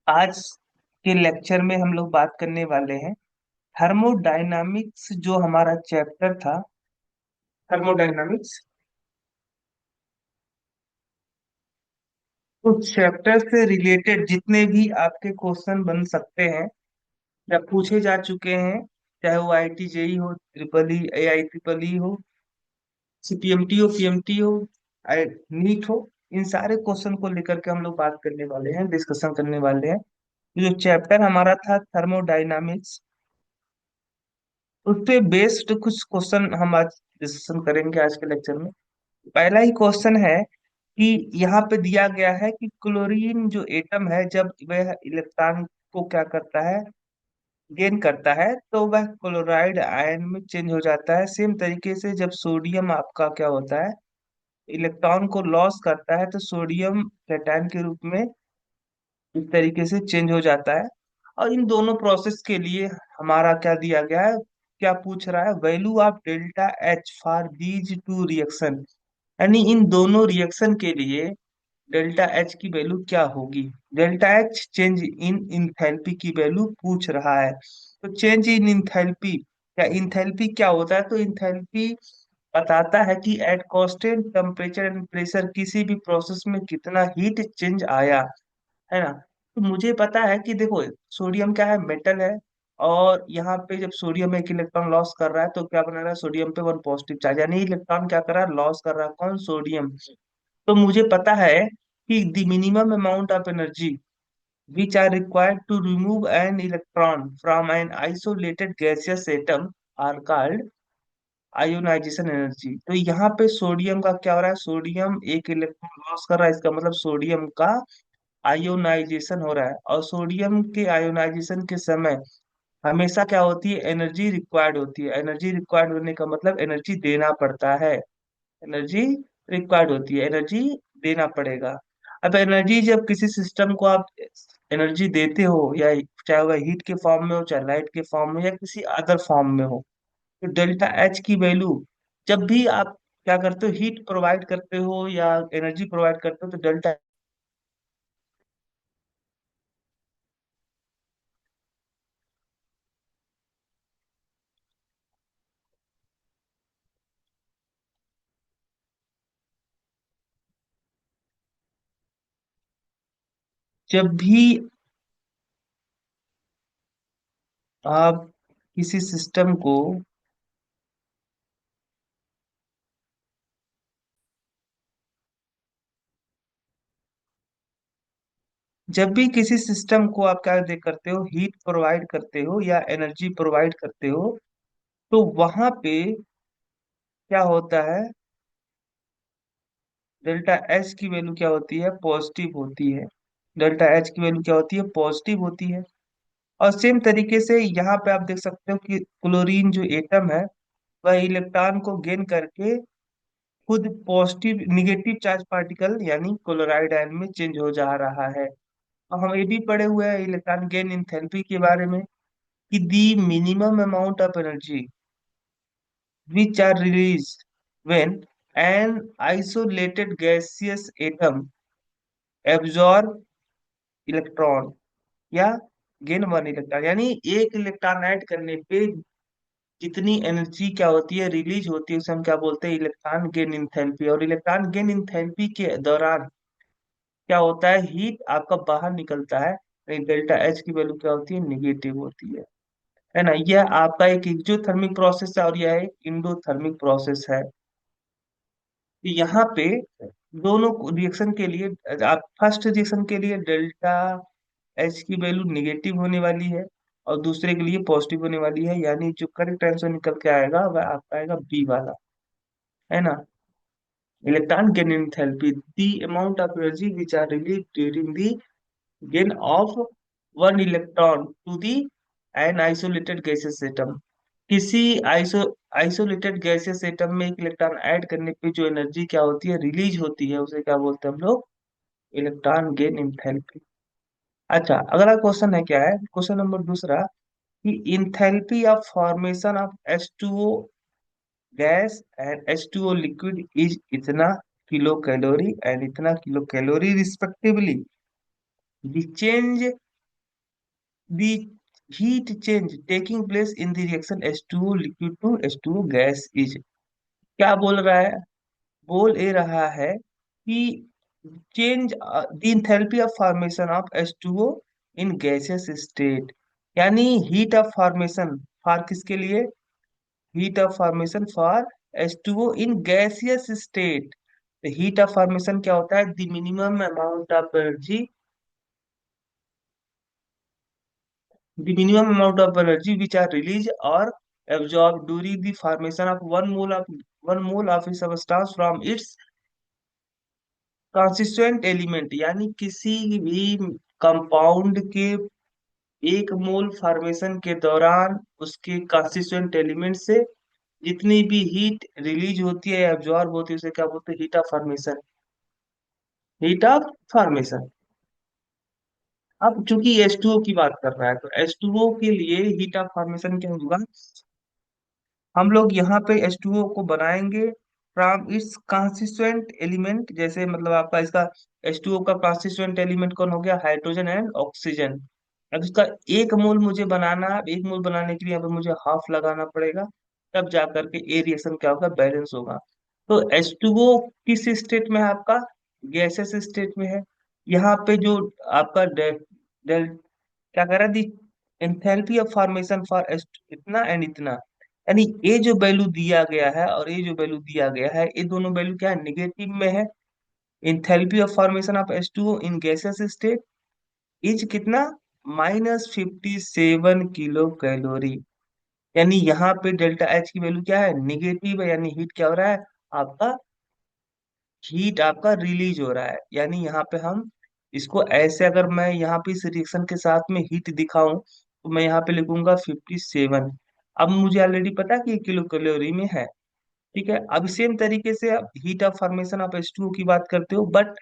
आज के लेक्चर में हम लोग बात करने वाले हैं थर्मोडायनामिक्स, जो हमारा चैप्टर था थर्मोडायनामिक्स। उस चैप्टर से रिलेटेड जितने भी आपके क्वेश्चन बन सकते हैं या पूछे जा चुके हैं, चाहे वो आईटी जेई हो, triple E, AI triple E हो, सीपीएमटी हो, पीएमटी हो, नीट हो, इन सारे क्वेश्चन को लेकर के हम लोग बात करने वाले हैं, डिस्कशन करने वाले हैं। जो चैप्टर हमारा था थर्मोडायनामिक्स, उस पे बेस्ड कुछ क्वेश्चन हम आज डिस्कशन करेंगे आज के लेक्चर में। पहला ही क्वेश्चन है कि यहाँ पे दिया गया है कि क्लोरीन जो एटम है, जब वह इलेक्ट्रॉन को क्या करता है, गेन करता है, तो वह क्लोराइड आयन में चेंज हो जाता है। सेम तरीके से जब सोडियम आपका क्या होता है, इलेक्ट्रॉन को लॉस करता है, तो सोडियम कैटायन के रूप में इस तरीके से चेंज हो जाता है। और इन दोनों प्रोसेस के लिए हमारा क्या दिया गया है, क्या पूछ रहा है, value of delta H for these two reaction, यानी इन दोनों रिएक्शन के लिए डेल्टा एच की वैल्यू क्या होगी। Delta H change in enthalpy की वैल्यू पूछ रहा है। तो चेंज इन इंथैल्पी, क्या इंथैल्पी क्या होता है, तो इंथैल्पी बताता है कि at constant temperature and pressure किसी भी प्रोसेस में कितना हीट चेंज आया, है ना। तो मुझे पता है कि देखो, सोडियम क्या है, मेटल है। और यहाँ पे जब सोडियम एक इलेक्ट्रॉन लॉस कर रहा है, तो क्या बना रहा है, सोडियम पे वन पॉजिटिव चार्ज, यानी इलेक्ट्रॉन क्या कर रहा है, लॉस कर रहा है, कौन, सोडियम। तो मुझे पता है कि the minimum amount of energy which are required to remove an electron from an isolated gaseous atom are called ionization energy. तो यहाँ पे सोडियम का क्या हो रहा है, सोडियम एक इलेक्ट्रॉन लॉस कर रहा है, इसका मतलब सोडियम का आयोनाइजेशन हो रहा है। और सोडियम के आयोनाइजेशन के समय हमेशा क्या होती है, एनर्जी रिक्वायर्ड होती है। एनर्जी रिक्वायर्ड होने का मतलब एनर्जी देना पड़ता है। एनर्जी रिक्वायर्ड होती है, एनर्जी देना पड़ेगा। अब एनर्जी जब किसी सिस्टम को आप एनर्जी देते हो, या चाहे वह हीट के फॉर्म में हो, चाहे लाइट के फॉर्म में, या किसी अदर फॉर्म में हो, तो डेल्टा एच की वैल्यू, जब भी आप क्या करते हो, हीट प्रोवाइड करते हो या एनर्जी प्रोवाइड करते हो, तो डेल्टा, जब भी आप किसी सिस्टम को, जब भी किसी सिस्टम को आप क्या दे करते हो, हीट प्रोवाइड करते हो या एनर्जी प्रोवाइड करते हो, तो वहां पे क्या होता है, डेल्टा एच की वैल्यू क्या होती है, पॉजिटिव होती है। डेल्टा एच की वैल्यू क्या होती है, पॉजिटिव होती है। और सेम तरीके से यहाँ पे आप देख सकते हो कि क्लोरीन जो एटम है, वह इलेक्ट्रॉन को गेन करके खुद पॉजिटिव निगेटिव चार्ज पार्टिकल यानी क्लोराइड आयन में चेंज हो जा रहा है। और हम ये भी पढ़े हुए हैं इलेक्ट्रॉन गेन इंथैल्पी के बारे में, कि दी minimum amount of energy which are released when an isolated gaseous atom absorb electron या गेन वन इलेक्ट्रॉन, यानी एक इलेक्ट्रॉन ऐड करने पे जितनी एनर्जी क्या होती है, रिलीज होती है, उसे हम क्या बोलते हैं, इलेक्ट्रॉन गेन इंथैल्पी। और इलेक्ट्रॉन गेन इंथैल्पी के दौरान क्या होता है, हीट आपका बाहर निकलता है। डेल्टा एच की वैल्यू क्या होती है, निगेटिव होती है ना। यह आपका एक एक्सोथर्मिक प्रोसेस है और यह एक इंडोथर्मिक प्रोसेस है। यहाँ पे दोनों रिएक्शन के लिए, आप फर्स्ट रिएक्शन के लिए डेल्टा एच की वैल्यू निगेटिव होने वाली है, और दूसरे के लिए पॉजिटिव होने वाली है, यानी जो करेक्ट आंसर निकल के आएगा वह आपका आएगा बी वाला, है ना। Electron gain enthalpy the amount of energy which are release during the gain of one electron to the an isolated gases atom. किसी आइसोलेटेड गैसेस एटम में एक इलेक्ट्रॉन ऐड करने पे जो एनर्जी क्या होती है, रिलीज होती है, उसे क्या बोलते हैं हम लोग, इलेक्ट्रॉन गेन एंथैल्पी। अच्छा, अगला क्वेश्चन है, क्या है क्वेश्चन नंबर दूसरा, कि enthalpy of formation of H2O gas and H2O liquid is इतना किलो कैलोरी एंड इतना kilo calorie respectively. The change the heat change taking place in the reaction H2O liquid to H2O gas is, क्या बोल रहा है? बोल ये रहा है कि change the enthalpy of formation of H2O in gaseous state, यानी हीट ऑफ फॉर्मेशन फॉर किसके लिए? Heat of formation for H2O in gaseous state. Heat of formation क्या होता है? The minimum amount of energy, the minimum amount of energy which are released or absorbed during the formation of one mole of a substance from its constituent element, यानी किसी भी compound के एक मोल formation के दौरान उसके कंस्टिट्यूएंट एलिमेंट से जितनी भी हीट रिलीज होती है या एब्जॉर्ब होती है उसे क्या बोलते हैं? Heat of formation. Heat of formation. अब चूंकि H2O की बात कर रहा है तो H2O के लिए हीट ऑफ फॉर्मेशन क्या होगा? हम लोग यहाँ पे H2O को बनाएंगे फ्रॉम इट्स कॉन्स्टिट्यूएंट एलिमेंट, जैसे मतलब आपका इसका H2O का कॉन्स्टिट्यूएंट एलिमेंट कौन हो गया? Hydrogen and oxygen. अब इसका एक मोल मुझे बनाना है, अब एक मोल बनाने के लिए यहाँ पे मुझे हाफ लगाना पड़ेगा, तब जा करके ए रिएक्शन क्या होगा? बैलेंस होगा। तो H2O किस स्टेट में है आपका? गैसेस स्टेट में है। यहाँ पे जो आपका क्या कर रहा है? दी एंथैल्पी ऑफ फॉर्मेशन फॉर इतना एंड इतना, यानी ये जो वैल्यू दिया गया है और ये जो वैल्यू दिया गया है, ये दोनों वैल्यू क्या है? निगेटिव में है। Enthalpy of formation of H2O in gases state is कितना? -57 किलो कैलोरी। यानी यहाँ पे डेल्टा H की वैल्यू क्या है? निगेटिव है, यानी हीट क्या हो रहा है आपका? हीट आपका रिलीज हो रहा है। यानी यहाँ पे हम इसको ऐसे, अगर मैं यहाँ पे इस रिएक्शन के साथ में हीट दिखाऊं तो मैं यहाँ पे लिखूंगा 57। अब मुझे ऑलरेडी पता है कि ये किलो कैलोरी में है। ठीक है, अब सेम तरीके से आप heat of formation of H2O की बात करते हो, बट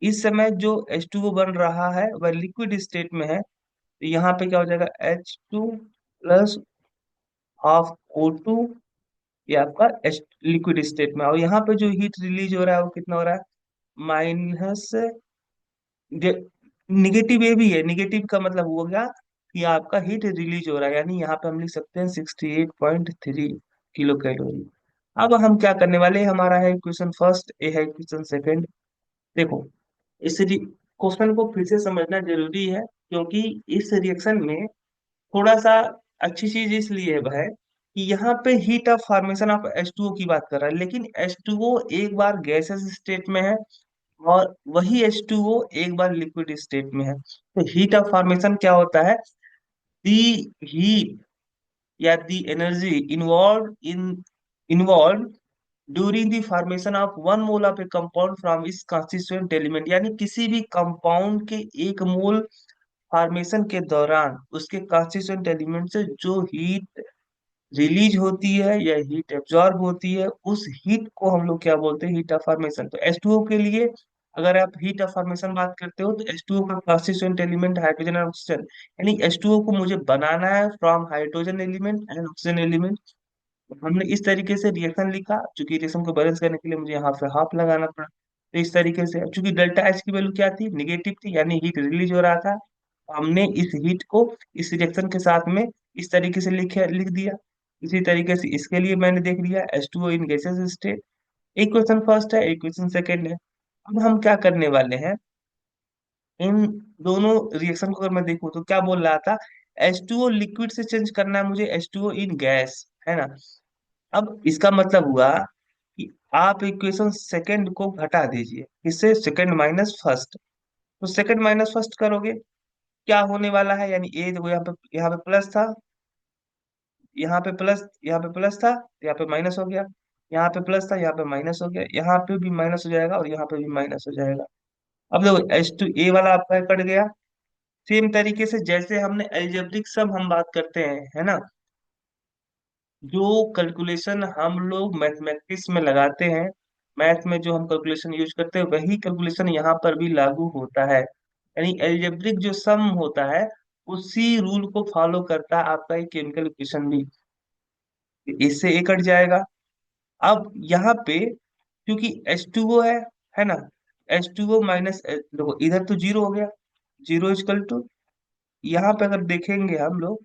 इस समय जो H2O बन रहा है वह लिक्विड स्टेट में है, तो यहाँ पे क्या हो जाएगा? H2 प्लस हाफ O2, ये आपका लिक्विड स्टेट में। और यहाँ पे जो हीट रिलीज हो रहा है वो कितना हो रहा है? माइनस, निगेटिव ये भी है। निगेटिव का मतलब हो गया कि आपका हीट रिलीज हो रहा है, यानी यहाँ पे हम लिख सकते हैं 68.3 किलो कैलोरी। अब हम क्या करने वाले हैं? हमारा है क्वेश्चन फर्स्ट, ये है क्वेश्चन सेकंड। देखो, इस क्वेश्चन को फिर से समझना जरूरी है, क्योंकि इस रिएक्शन में थोड़ा सा अच्छी चीज इसलिए है कि यहाँ पे heat of formation of H2O की बात कर रहा है, लेकिन H2O एक बार गैसेस स्टेट में है और वही H2O एक बार लिक्विड स्टेट में है। तो हीट ऑफ फॉर्मेशन क्या होता है? दी हीट या दी energy involve during the formation of one mole of a compound from इस कॉन्स्टिट्यूएंट एलिमेंट, यानी किसी भी कंपाउंड के एक मोल फॉर्मेशन के दौरान उसके कॉन्स्टिट्यूएंट एलिमेंट से जो हीट रिलीज होती है या हीट एब्जॉर्ब होती है, उस हीट को हम लोग क्या बोलते हैं? Heat of formation. तो H2O के लिए अगर आप हीट ऑफ फॉर्मेशन बात करते हो तो H2O का कॉन्स्टिट्यूएंट एलिमेंट हाइड्रोजन और ऑक्सीजन, यानी H2O को मुझे बनाना है from hydrogen element and oxygen element. हमने इस तरीके से रिएक्शन लिखा, चूंकि रिएक्शन को बैलेंस करने के लिए मुझे यहाँ पे हाफ लगाना पड़ा, तो इस तरीके से चूंकि डेल्टा H की वैल्यू क्या थी? निगेटिव थी, यानी हीट रिलीज हो रहा था। हमने इस हीट को इस रिएक्शन के साथ में इस तरीके से लिख दिया। इसी तरीके से इसके लिए मैंने देख लिया H2O इन गैसेस स्टेट। एक क्वेश्चन फर्स्ट है, एक क्वेश्चन सेकंड है। अब हम क्या करने वाले हैं? इन दोनों रिएक्शन को अगर मैं देखूं तो क्या बोल रहा था? H2O लिक्विड से चेंज करना है मुझे H2O इन गैस, है ना? अब इसका मतलब हुआ कि आप इक्वेशन सेकंड को घटा दीजिए, इससे सेकंड माइनस फर्स्ट। तो सेकंड माइनस फर्स्ट करोगे, क्या होने वाला है? यानी ए देखो, यहाँ पे प्लस था, यहाँ पे प्लस, यहाँ पे प्लस था, यहाँ पे माइनस हो गया। यहाँ पे प्लस था, यहाँ पे माइनस हो गया। यहाँ पे भी माइनस हो जाएगा और यहाँ पे भी माइनस हो जाएगा। अब देखो H2 ए वाला आपका कट गया। सेम तरीके से जैसे हमने एल्जेब्रिक सम हम बात करते हैं, है ना? जो कैलकुलेशन हम लोग मैथमेटिक्स में लगाते हैं, मैथ में जो हम कैलकुलेशन यूज करते हैं वही कैलकुलेशन यहाँ पर भी लागू होता है। यानी एल्जेब्रिक जो सम होता है उसी रूल को फॉलो करता है आपका ये केमिकल इक्वेशन भी। इससे ये कट जाएगा। अब यहाँ पे क्योंकि H2O है ना? H2O माइनस, देखो इधर तो जीरो हो गया, जीरो इजकल टू यहाँ पे अगर देखेंगे हम लोग,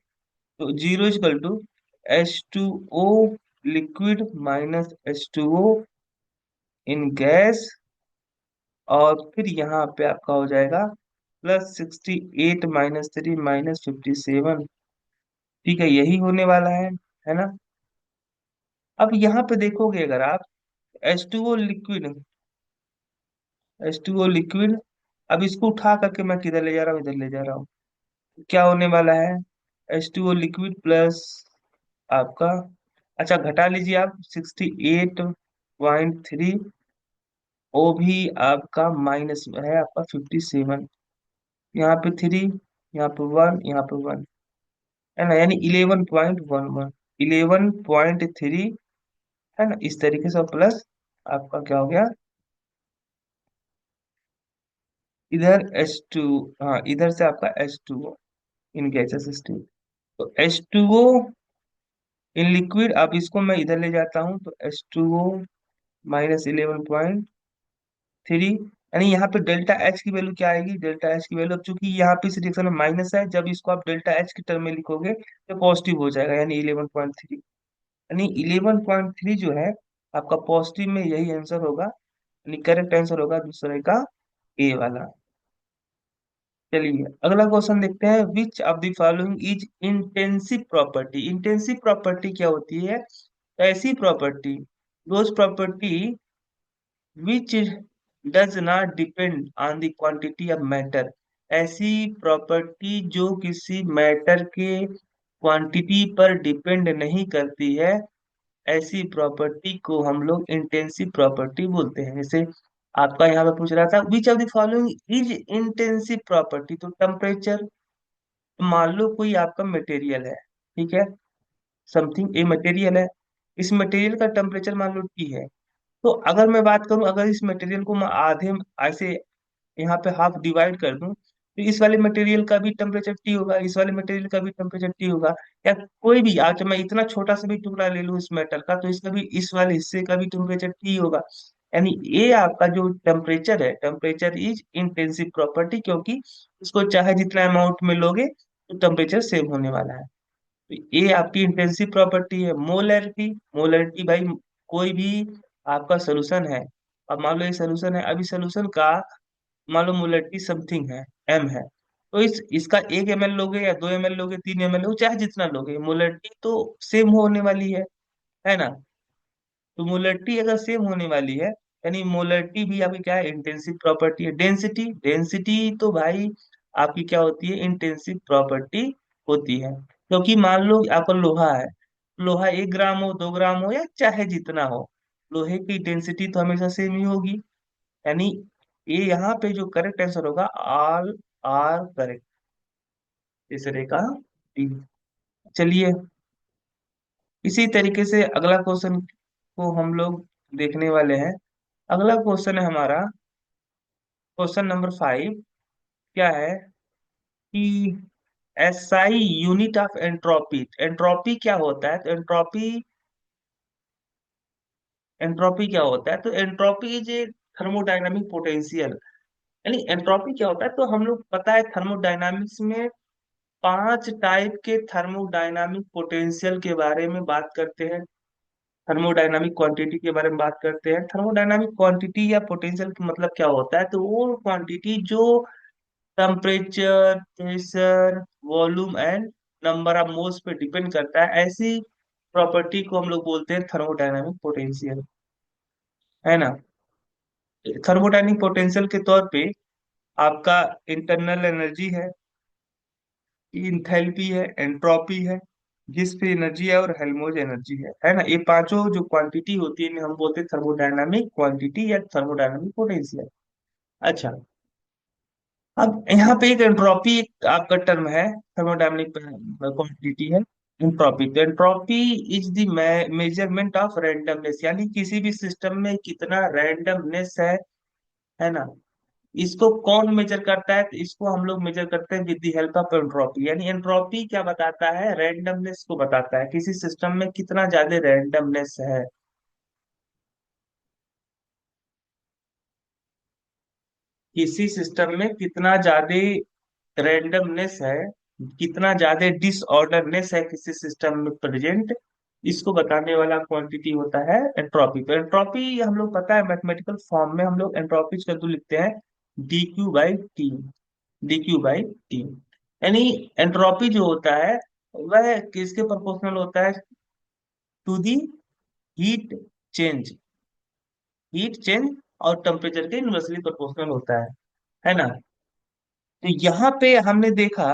तो zero equal to H2O liquid minus H2O in gas, और फिर यहाँ पे आपका हो जाएगा +68 - 3 - 57। ठीक है, यही होने वाला है ना। अब यहाँ पे देखोगे अगर आप, H2O लिक्विड, H2O लिक्विड, अब इसको उठा करके मैं किधर ले जा रहा हूँ, इधर ले जा रहा हूँ। क्या होने वाला है, H2O लिक्विड प्लस आपका, अच्छा घटा लीजिए आप, 68.3, ओ भी आपका माइनस में है आपका 57, यहाँ पे 3, यहाँ पे 1, यहाँ पे 1, है ना, यानी 11.11, 11.3, है ना, इस तरीके से प्लस आपका क्या हो गया, इधर H2, हाँ इधर से आपका H2O इन गैसेस स्टेट, तो H2O इन लिक्विड, अब इसको मैं इधर ले जाता हूँ, तो H2O - 11.3, यानी यहाँ पे डेल्टा एच की वैल्यू क्या आएगी, डेल्टा एच की वैल्यू, अब चूंकि यहाँ पे इस रिएक्शन में माइनस है, जब इसको आप डेल्टा एच की टर्म में लिखोगे तो पॉजिटिव हो जाएगा, यानी 11.3, यानी 11.3 जो है आपका पॉजिटिव में, यही आंसर होगा, यानी करेक्ट आंसर होगा दूसरे का, ए वाला। चलिए अगला क्वेश्चन देखते हैं, which of the following is intensive property. Intensive property क्या होती है, ऐसी property, those property which does not depend on the quantity of matter, ऐसी प्रॉपर्टी जो किसी मैटर के क्वांटिटी पर डिपेंड नहीं करती है, ऐसी प्रॉपर्टी को हम लोग इंटेंसिव प्रॉपर्टी बोलते हैं। जैसे आपका यहाँ पे पूछ रहा था which of the following is intensive property, तो टेम्परेचर, मान लो कोई आपका मटेरियल है, ठीक है, समथिंग ए मटेरियल है, इस मटेरियल का टेम्परेचर मान लो T है, तो अगर मैं बात करूं, अगर इस मटेरियल को मैं आधे ऐसे यहाँ पे हाफ डिवाइड कर दूं, तो इस वाले मटेरियल का भी टेम्परेचर T होगा, इस वाले मटेरियल का भी टेम्परेचर T होगा, या कोई भी आज मैं इतना छोटा सा भी टुकड़ा ले लूं इस मेटल का, तो इसका भी, इस वाले हिस्से का भी टेम्परेचर T होगा, यानी ये आपका जो टेम्परेचर है, टेम्परेचर इज इंटेंसिव प्रॉपर्टी, क्योंकि इसको चाहे जितना अमाउंट में लोगे तो टेम्परेचर सेम होने वाला है। तो ये आपकी इंटेंसिव प्रॉपर्टी है। मोलैरिटी, मोलैरिटी भाई, कोई भी आपका सोल्यूशन है, अब मान लो ये सोल्यूशन है, अभी सोल्यूशन का मान लो मोलैरिटी समथिंग है, एम है, तो इस इसका 1 ml लोगे या 2 ml लोगे, 3 ml लोगे, चाहे जितना लोगे, मोलैरिटी तो सेम होने वाली है ना। तो मोलैरिटी अगर सेम होने वाली है, यानी मोलैरिटी भी आपकी क्या है, इंटेंसिव प्रॉपर्टी है। डेंसिटी, डेंसिटी तो भाई आपकी क्या होती है, इंटेंसिव प्रॉपर्टी होती है, क्योंकि मान लो आपका लोहा है, लोहा 1 ग्राम हो, 2 ग्राम हो, या चाहे जितना हो, लोहे की डेंसिटी तो हमेशा सेम ही होगी, यानी ये यहाँ पे जो करेक्ट आंसर होगा, ऑल आर करेक्ट, तीसरे का डी। चलिए इसी तरीके से अगला क्वेश्चन को हम लोग देखने वाले हैं। अगला क्वेश्चन है हमारा क्वेश्चन नंबर 5, क्या है कि SI unit of entropy, entropy क्या होता है, तो एंट्रोपी, एंट्रोपी क्या होता है, तो entropy is a thermodynamic potential, यानी एंट्रोपी क्या होता है, तो हम लोग पता है थर्मोडायनामिक्स में 5 टाइप के थर्मोडायनामिक पोटेंशियल के बारे में बात करते हैं, थर्मोडायनामिक क्वांटिटी के बारे में बात करते हैं। थर्मोडायनामिक क्वांटिटी या पोटेंशियल का मतलब क्या होता है, तो वो क्वांटिटी जो temperature, pressure, volume and number of moles पे डिपेंड करता है, ऐसी प्रॉपर्टी को हम लोग बोलते हैं थर्मोडायनामिक पोटेंशियल, है ना। थर्मोडायनामिक पोटेंशियल के तौर पे आपका इंटरनल एनर्जी है, इंथैल्पी है, एंट्रोपी है, गिब्स फ्री एनर्जी है, और हेल्महोल्ट्ज एनर्जी है ना। ये पांचों जो क्वांटिटी होती है इन्हें हम बोलते हैं थर्मोडायनामिक क्वांटिटी या थर्मोडायनामिक पोटेंशियल। अच्छा, अब यहाँ पे एक एंट्रोपी एक आपका टर्म है, थर्मोडायनामिक क्वांटिटी है एंट्रोपी। तो entropy is the measurement of randomness, यानी किसी भी सिस्टम में कितना रैंडमनेस है ना, इसको कौन मेजर करता है, तो इसको हम लोग मेजर करते हैं with the help of entropy, यानी एंट्रोपी क्या बताता है, रैंडमनेस को बताता है, किसी सिस्टम में कितना ज्यादा रैंडमनेस है, किसी सिस्टम में कितना ज्यादा रैंडमनेस है, कितना ज्यादा डिसऑर्डरनेस है किसी सिस्टम में प्रेजेंट, इसको बताने वाला क्वांटिटी होता है एंट्रोपी। तो एंट्रोपी हम लोग पता है मैथमेटिकल फॉर्म में हम लोग एंट्रोपी को लिखते हैं dQ/T, dQ/T। यानी एंट्रोपी जो होता है वह किसके प्रोपोर्शनल होता है, to the heat change, heat change और टेम्परेचर के इनवर्सली प्रोपोर्शनल होता है ना। तो यहाँ पे हमने देखा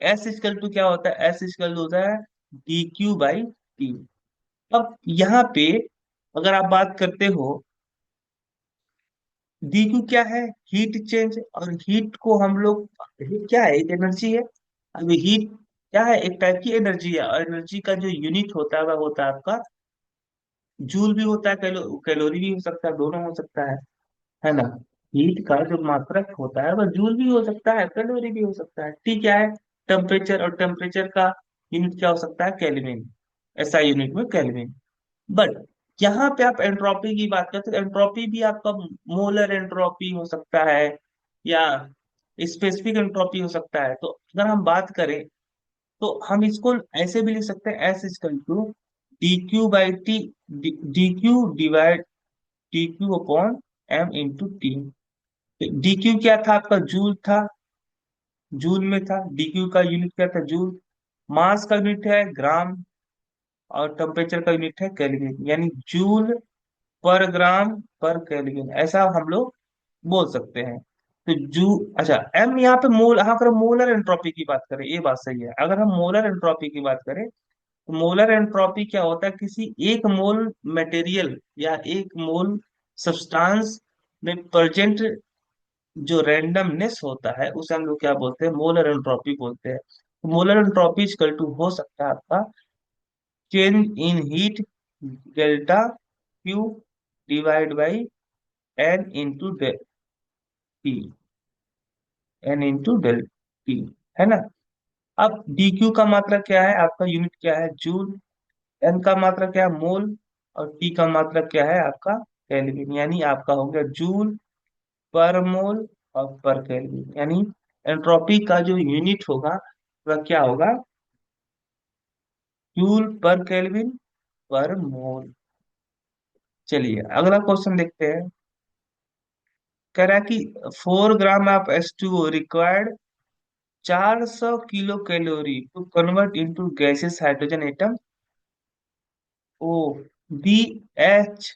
एस इक्वल टू क्या होता है, एस इक्वल टू होता है dQ/T। अब यहाँ पे अगर आप बात करते हो, dQ क्या है, हीट चेंज, और हीट को हम लोग, हीट क्या है, एक एनर्जी है। अभी हीट क्या है, एक टाइप की एनर्जी है, और एनर्जी का जो यूनिट होता है वह होता है आपका जूल भी होता है, कैलोरी भी हो सकता है, दोनों हो सकता है ना। हीट का जो मात्रक होता है वह जूल भी हो सकता है, कैलोरी भी हो सकता है। ठीक क्या है, टेम्परेचर, और टेम्परेचर का यूनिट क्या हो सकता है, केल्विन, ऐसा यूनिट में केल्विन। बट यहाँ पे आप एंट्रोपी की बात करते हैं, एंट्रोपी भी आपका मोलर एंट्रोपी हो सकता है या स्पेसिफिक एंट्रोपी हो सकता है। तो अगर हम बात करें तो हम इसको ऐसे भी लिख सकते हैं, S equal to dQ/T, dQ/T, dQ क्या था आपका, जूल था, जूल में था। dQ का यूनिट क्या था, जूल। मास का यूनिट है ग्राम, और टेम्परेचर का यूनिट है केल्विन, यानी जूल पर ग्राम पर केल्विन, ऐसा हम लोग बोल सकते हैं। तो जू, अच्छा एम यहाँ पे मोल, हाँ अगर मोलर एंट्रोपी की बात करें, ये बात सही है, अगर हम मोलर एंट्रोपी की बात करें तो मोलर एंट्रोपी क्या होता है, किसी एक मोल मटेरियल या एक मोल सब्सटेंस में प्रेजेंट जो रैंडमनेस होता है उसे हम लोग क्या बोलते हैं, मोलर एंट्रोपी बोलते हैं। मोलर एंट्रोपी इक्वल टू हो सकता है आपका change in heat delta Q divide by n into T, n into del T, है ना। अब dQ का मात्रा क्या है, आपका यूनिट क्या है, जूल। एन का मात्रा क्या है, मोल। और टी का मात्रा क्या है आपका, केल्विन, यानी आपका हो गया जूल पर मोल और पर केल्विन। यानी एंट्रोपी का जो यूनिट होगा वह क्या होगा, जूल पर केल्विन पर मोल। चलिए अगला क्वेश्चन देखते हैं। कह रहा है कि 4 gram of H2O required 400 kilo calorie to convert into gases hydrogen atom O B H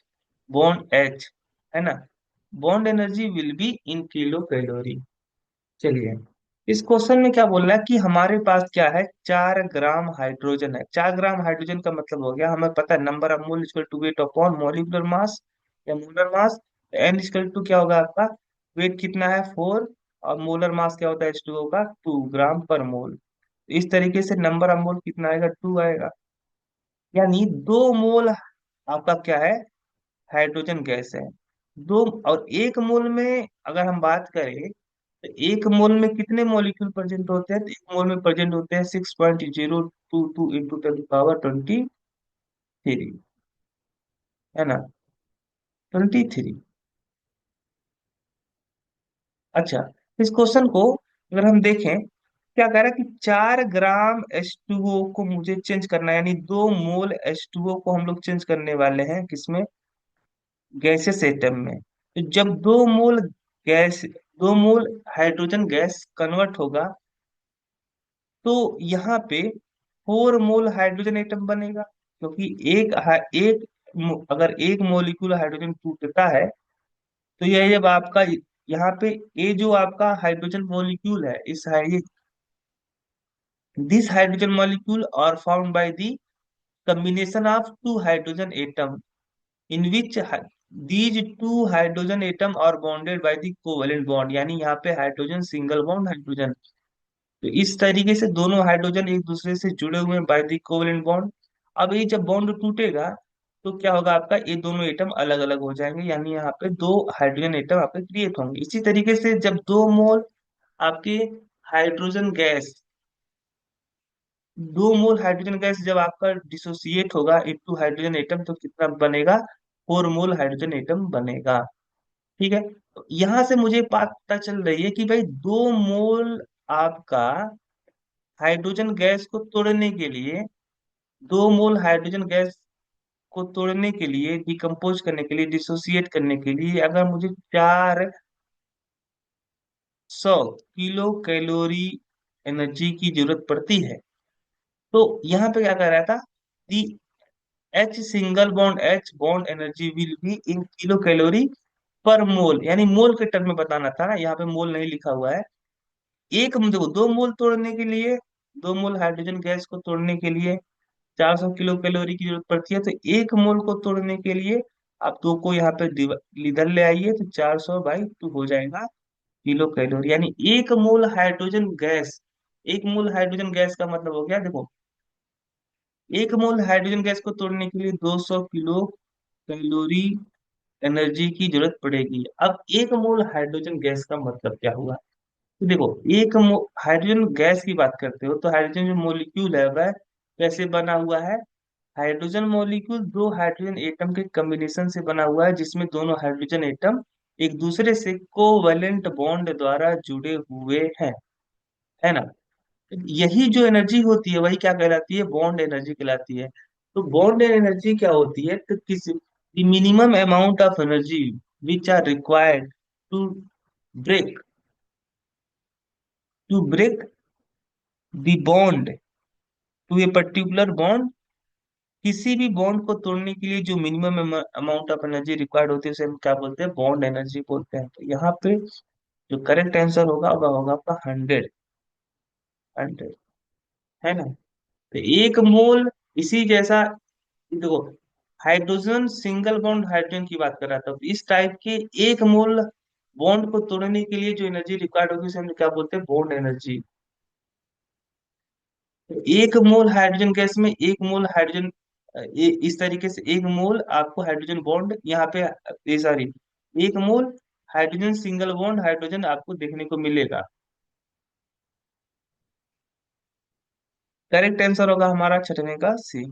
bond H, है ना। Bond energy will be in kilo calorie. चलिए इस क्वेश्चन में क्या बोल रहा है कि हमारे पास क्या है, 4 ग्राम हाइड्रोजन है। 4 ग्राम हाइड्रोजन का मतलब हो गया, हमें पता है number of mole equal to weight upon molecular mass या molar mass. N equal to क्या होगा आपका, वेट कितना है 4, और मोलर मास क्या होता है H2O का, 2 ग्राम पर मोल। इस तरीके से नंबर ऑफ मोल कितना आएगा, 2 आएगा। यानी 2 मोल आपका क्या है, हाइड्रोजन गैस है। दो, और 1 मोल में अगर हम बात करें तो 1 मोल में कितने मॉलिक्यूल प्रेजेंट होते हैं, तो 1 मोल में प्रेजेंट होते हैं 6.022 इंटू 10 की पावर 23, है ना, 23। अच्छा, इस क्वेश्चन को अगर हम देखें, क्या कह रहा है कि 4 ग्राम H2O को मुझे चेंज करना है, यानी 2 मोल H2O को हम लोग चेंज करने वाले हैं किसमें, गैसेस एटम में। तो जब 2 मोल गैस, 2 मोल हाइड्रोजन गैस कन्वर्ट होगा तो यहाँ पे 4 मोल हाइड्रोजन एटम बनेगा, क्योंकि अगर एक मोलिक्यूल हाइड्रोजन टूटता है तो यह जब आपका यहाँ पे, ये जो आपका हाइड्रोजन मॉलिक्यूल है, this hydrogen molecule are found by the combination of two hydrogen atom in which these two hydrogen atom are bonded by the covalent bond, यानी यहाँ पे हाइड्रोजन सिंगल बॉन्ड हाइड्रोजन। तो इस तरीके से दोनों हाइड्रोजन एक दूसरे से जुड़े हुए हैं बाय द कोवेलेंट बॉन्ड। अब ये जब बॉन्ड टूटेगा तो क्या होगा आपका, ये दोनों एटम अलग अलग हो जाएंगे, यानी यहाँ पे 2 हाइड्रोजन एटम आपके क्रिएट होंगे। इसी तरीके से जब 2 मोल आपके हाइड्रोजन गैस, 2 मोल हाइड्रोजन गैस जब आपका डिसोसिएट होगा इनटू हाइड्रोजन एटम तो कितना बनेगा, 4 मोल हाइड्रोजन एटम बनेगा। ठीक है, तो यहां से मुझे बात पता चल रही है कि भाई 2 मोल आपका हाइड्रोजन गैस को तोड़ने के लिए, 2 मोल हाइड्रोजन गैस को तोड़ने के लिए, डिकम्पोज करने के लिए, डिसोसिएट करने के लिए अगर मुझे 400 किलो कैलोरी एनर्जी की जरूरत पड़ती है, तो यहाँ पे क्या कर रहा था, the H single bond H bond energy will be in kilo calorie पर मोल, यानी मोल के टर्म में बताना था ना, यहाँ पे मोल नहीं लिखा हुआ है। देखो, 2 मोल तोड़ने के लिए, 2 मोल हाइड्रोजन गैस को तोड़ने के लिए 400 किलो कैलोरी की जरूरत पड़ती है, तो 1 मोल को तोड़ने के लिए आप 2 को यहाँ पे इधर ले आइए, तो 400/2 हो जाएगा किलो कैलोरी, यानी 1 मोल हाइड्रोजन गैस का मतलब हो गया, देखो, 1 मोल हाइड्रोजन गैस को तोड़ने के लिए 200 किलो कैलोरी एनर्जी की जरूरत पड़ेगी। अब 1 मोल हाइड्रोजन गैस का मतलब क्या हुआ, तो देखो, हाइड्रोजन गैस की बात करते हो तो हाइड्रोजन जो मोलिक्यूल है वह कैसे बना हुआ है। हाइड्रोजन मॉलिक्यूल 2 हाइड्रोजन एटम के कॉम्बिनेशन से बना हुआ है, जिसमें दोनों हाइड्रोजन एटम एक दूसरे से कोवैलेंट बॉन्ड द्वारा जुड़े हुए हैं, है ना। यही जो एनर्जी होती है वही क्या कहलाती है, बॉन्ड एनर्जी कहलाती है। तो बॉन्ड एनर्जी क्या होती है, तो किसी minimum amount of energy which are required to break to break the bond to a particular bond, किसी भी बॉन्ड को तोड़ने के लिए जो minimum amount of energy required होती है उसे हम क्या बोलते हैं, बॉन्ड एनर्जी बोलते हैं। तो यहाँ पे जो करेक्ट आंसर होगा वह होगा आपका 100। है ना। तो 1 मोल, इसी जैसा, देखो, हाइड्रोजन सिंगल बॉन्ड हाइड्रोजन की बात कर रहा था, तो इस टाइप के 1 मोल बॉन्ड को तोड़ने के लिए जो एनर्जी रिक्वायर्ड होगी उसे हम क्या बोलते हैं, बॉन्ड एनर्जी। तो 1 मोल हाइड्रोजन गैस में 1 मोल हाइड्रोजन, इस तरीके से 1 मोल आपको हाइड्रोजन बॉन्ड यहाँ पे, ये सॉरी, 1 मोल हाइड्रोजन सिंगल बॉन्ड हाइड्रोजन आपको देखने को मिलेगा। करेक्ट आंसर होगा हमारा छठवें का सी।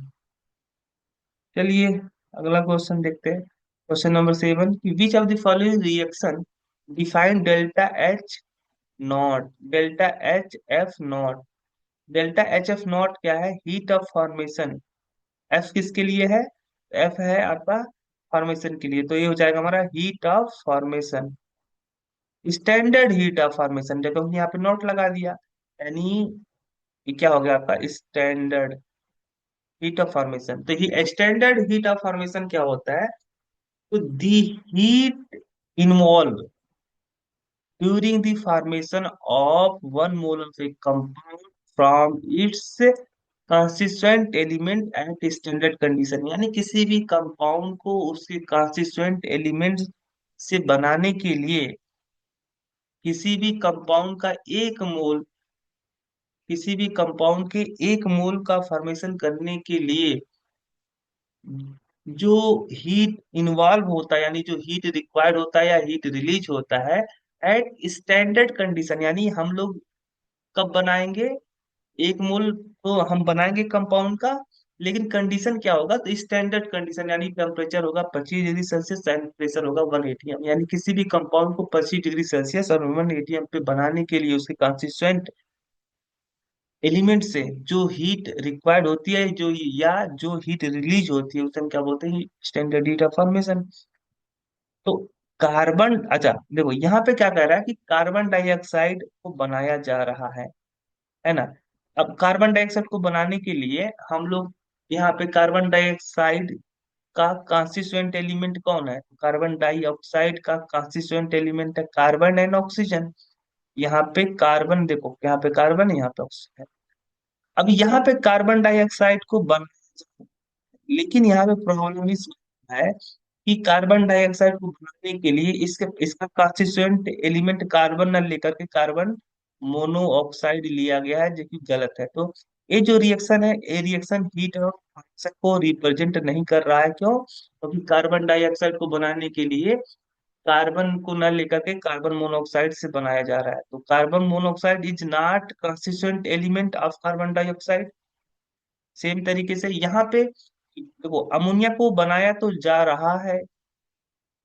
चलिए अगला क्वेश्चन देखते हैं। क्वेश्चन नंबर 7 कि which of the following reaction define delta H F not. Delta H F not क्या है, हीट ऑफ फॉर्मेशन। एफ किसके लिए है, एफ है आपका फॉर्मेशन के लिए, तो ये हो जाएगा हमारा heat of formation, standard heat of formation, जब हमने यहाँ पे नोट लगा दिया, यानी ये क्या हो गया आपका स्टैंडर्ड हीट ऑफ फॉर्मेशन। तो ये स्टैंडर्ड हीट ऑफ फॉर्मेशन क्या होता है, तो the heat involve during the formation of 1 mole of a compound from its constituent element at standard condition, यानी किसी भी कंपाउंड को उसके कंस्टिट्यूएंट एलिमेंट से बनाने के लिए, किसी भी कंपाउंड का 1 मोल, किसी भी कंपाउंड के 1 मोल का फॉर्मेशन करने के लिए जो हीट इन्वॉल्व होता है, यानी जो हीट रिक्वायर्ड होता है या हीट रिलीज होता है एट स्टैंडर्ड कंडीशन, यानी हम लोग कब बनाएंगे, 1 मोल तो हम बनाएंगे कंपाउंड का, लेकिन कंडीशन क्या होगा, तो स्टैंडर्ड कंडीशन, यानी टेम्परेचर होगा 25 डिग्री सेल्सियस एंड प्रेशर होगा 1 atm, यानी किसी भी कंपाउंड को 25 डिग्री सेल्सियस और 1 atm पे बनाने के लिए उसके कंस्टिट्यूएंट एलिमेंट से जो हीट रिक्वायर्ड होती है, जो या जो हीट रिलीज होती है उसे हम क्या बोलते हैं, स्टैंडर्ड हीट ऑफ फॉर्मेशन। तो कार्बन, अच्छा देखो यहाँ पे क्या कह रहा है कि कार्बन डाइऑक्साइड को बनाया जा रहा है ना। अब कार्बन डाइऑक्साइड को बनाने के लिए हम लोग यहाँ पे कार्बन डाइऑक्साइड का कंस्टिट्यूएंट एलिमेंट कौन है, कार्बन डाइऑक्साइड का कंस्टिट्यूएंट एलिमेंट है कार्बन एंड ऑक्सीजन। यहाँ पे कार्बन, देखो यहाँ पे कार्बन है, यहाँ पे ऑक्सीजन है। अब यहाँ पे कार्बन डाइऑक्साइड को बन, लेकिन यहाँ पे प्रॉब्लम इस है कि कार्बन डाइऑक्साइड को बनाने के लिए इसका इसका कंस्टिट्यूएंट एलिमेंट कार्बन न लेकर के कार्बन मोनोऑक्साइड लिया गया है, जो कि गलत है। तो ये जो रिएक्शन है, ये रिएक्शन हीट और फंक्शन को रिप्रेजेंट नहीं कर रहा है, क्यों, क्योंकि कार्बन डाइऑक्साइड को बनाने के लिए कार्बन को न लेकर के कार्बन मोनोऑक्साइड से बनाया जा रहा है, तो carbon monoxide is not constituent element of carbon dioxide. Same तरीके से यहाँ पे देखो, अमोनिया को बनाया तो जा रहा है,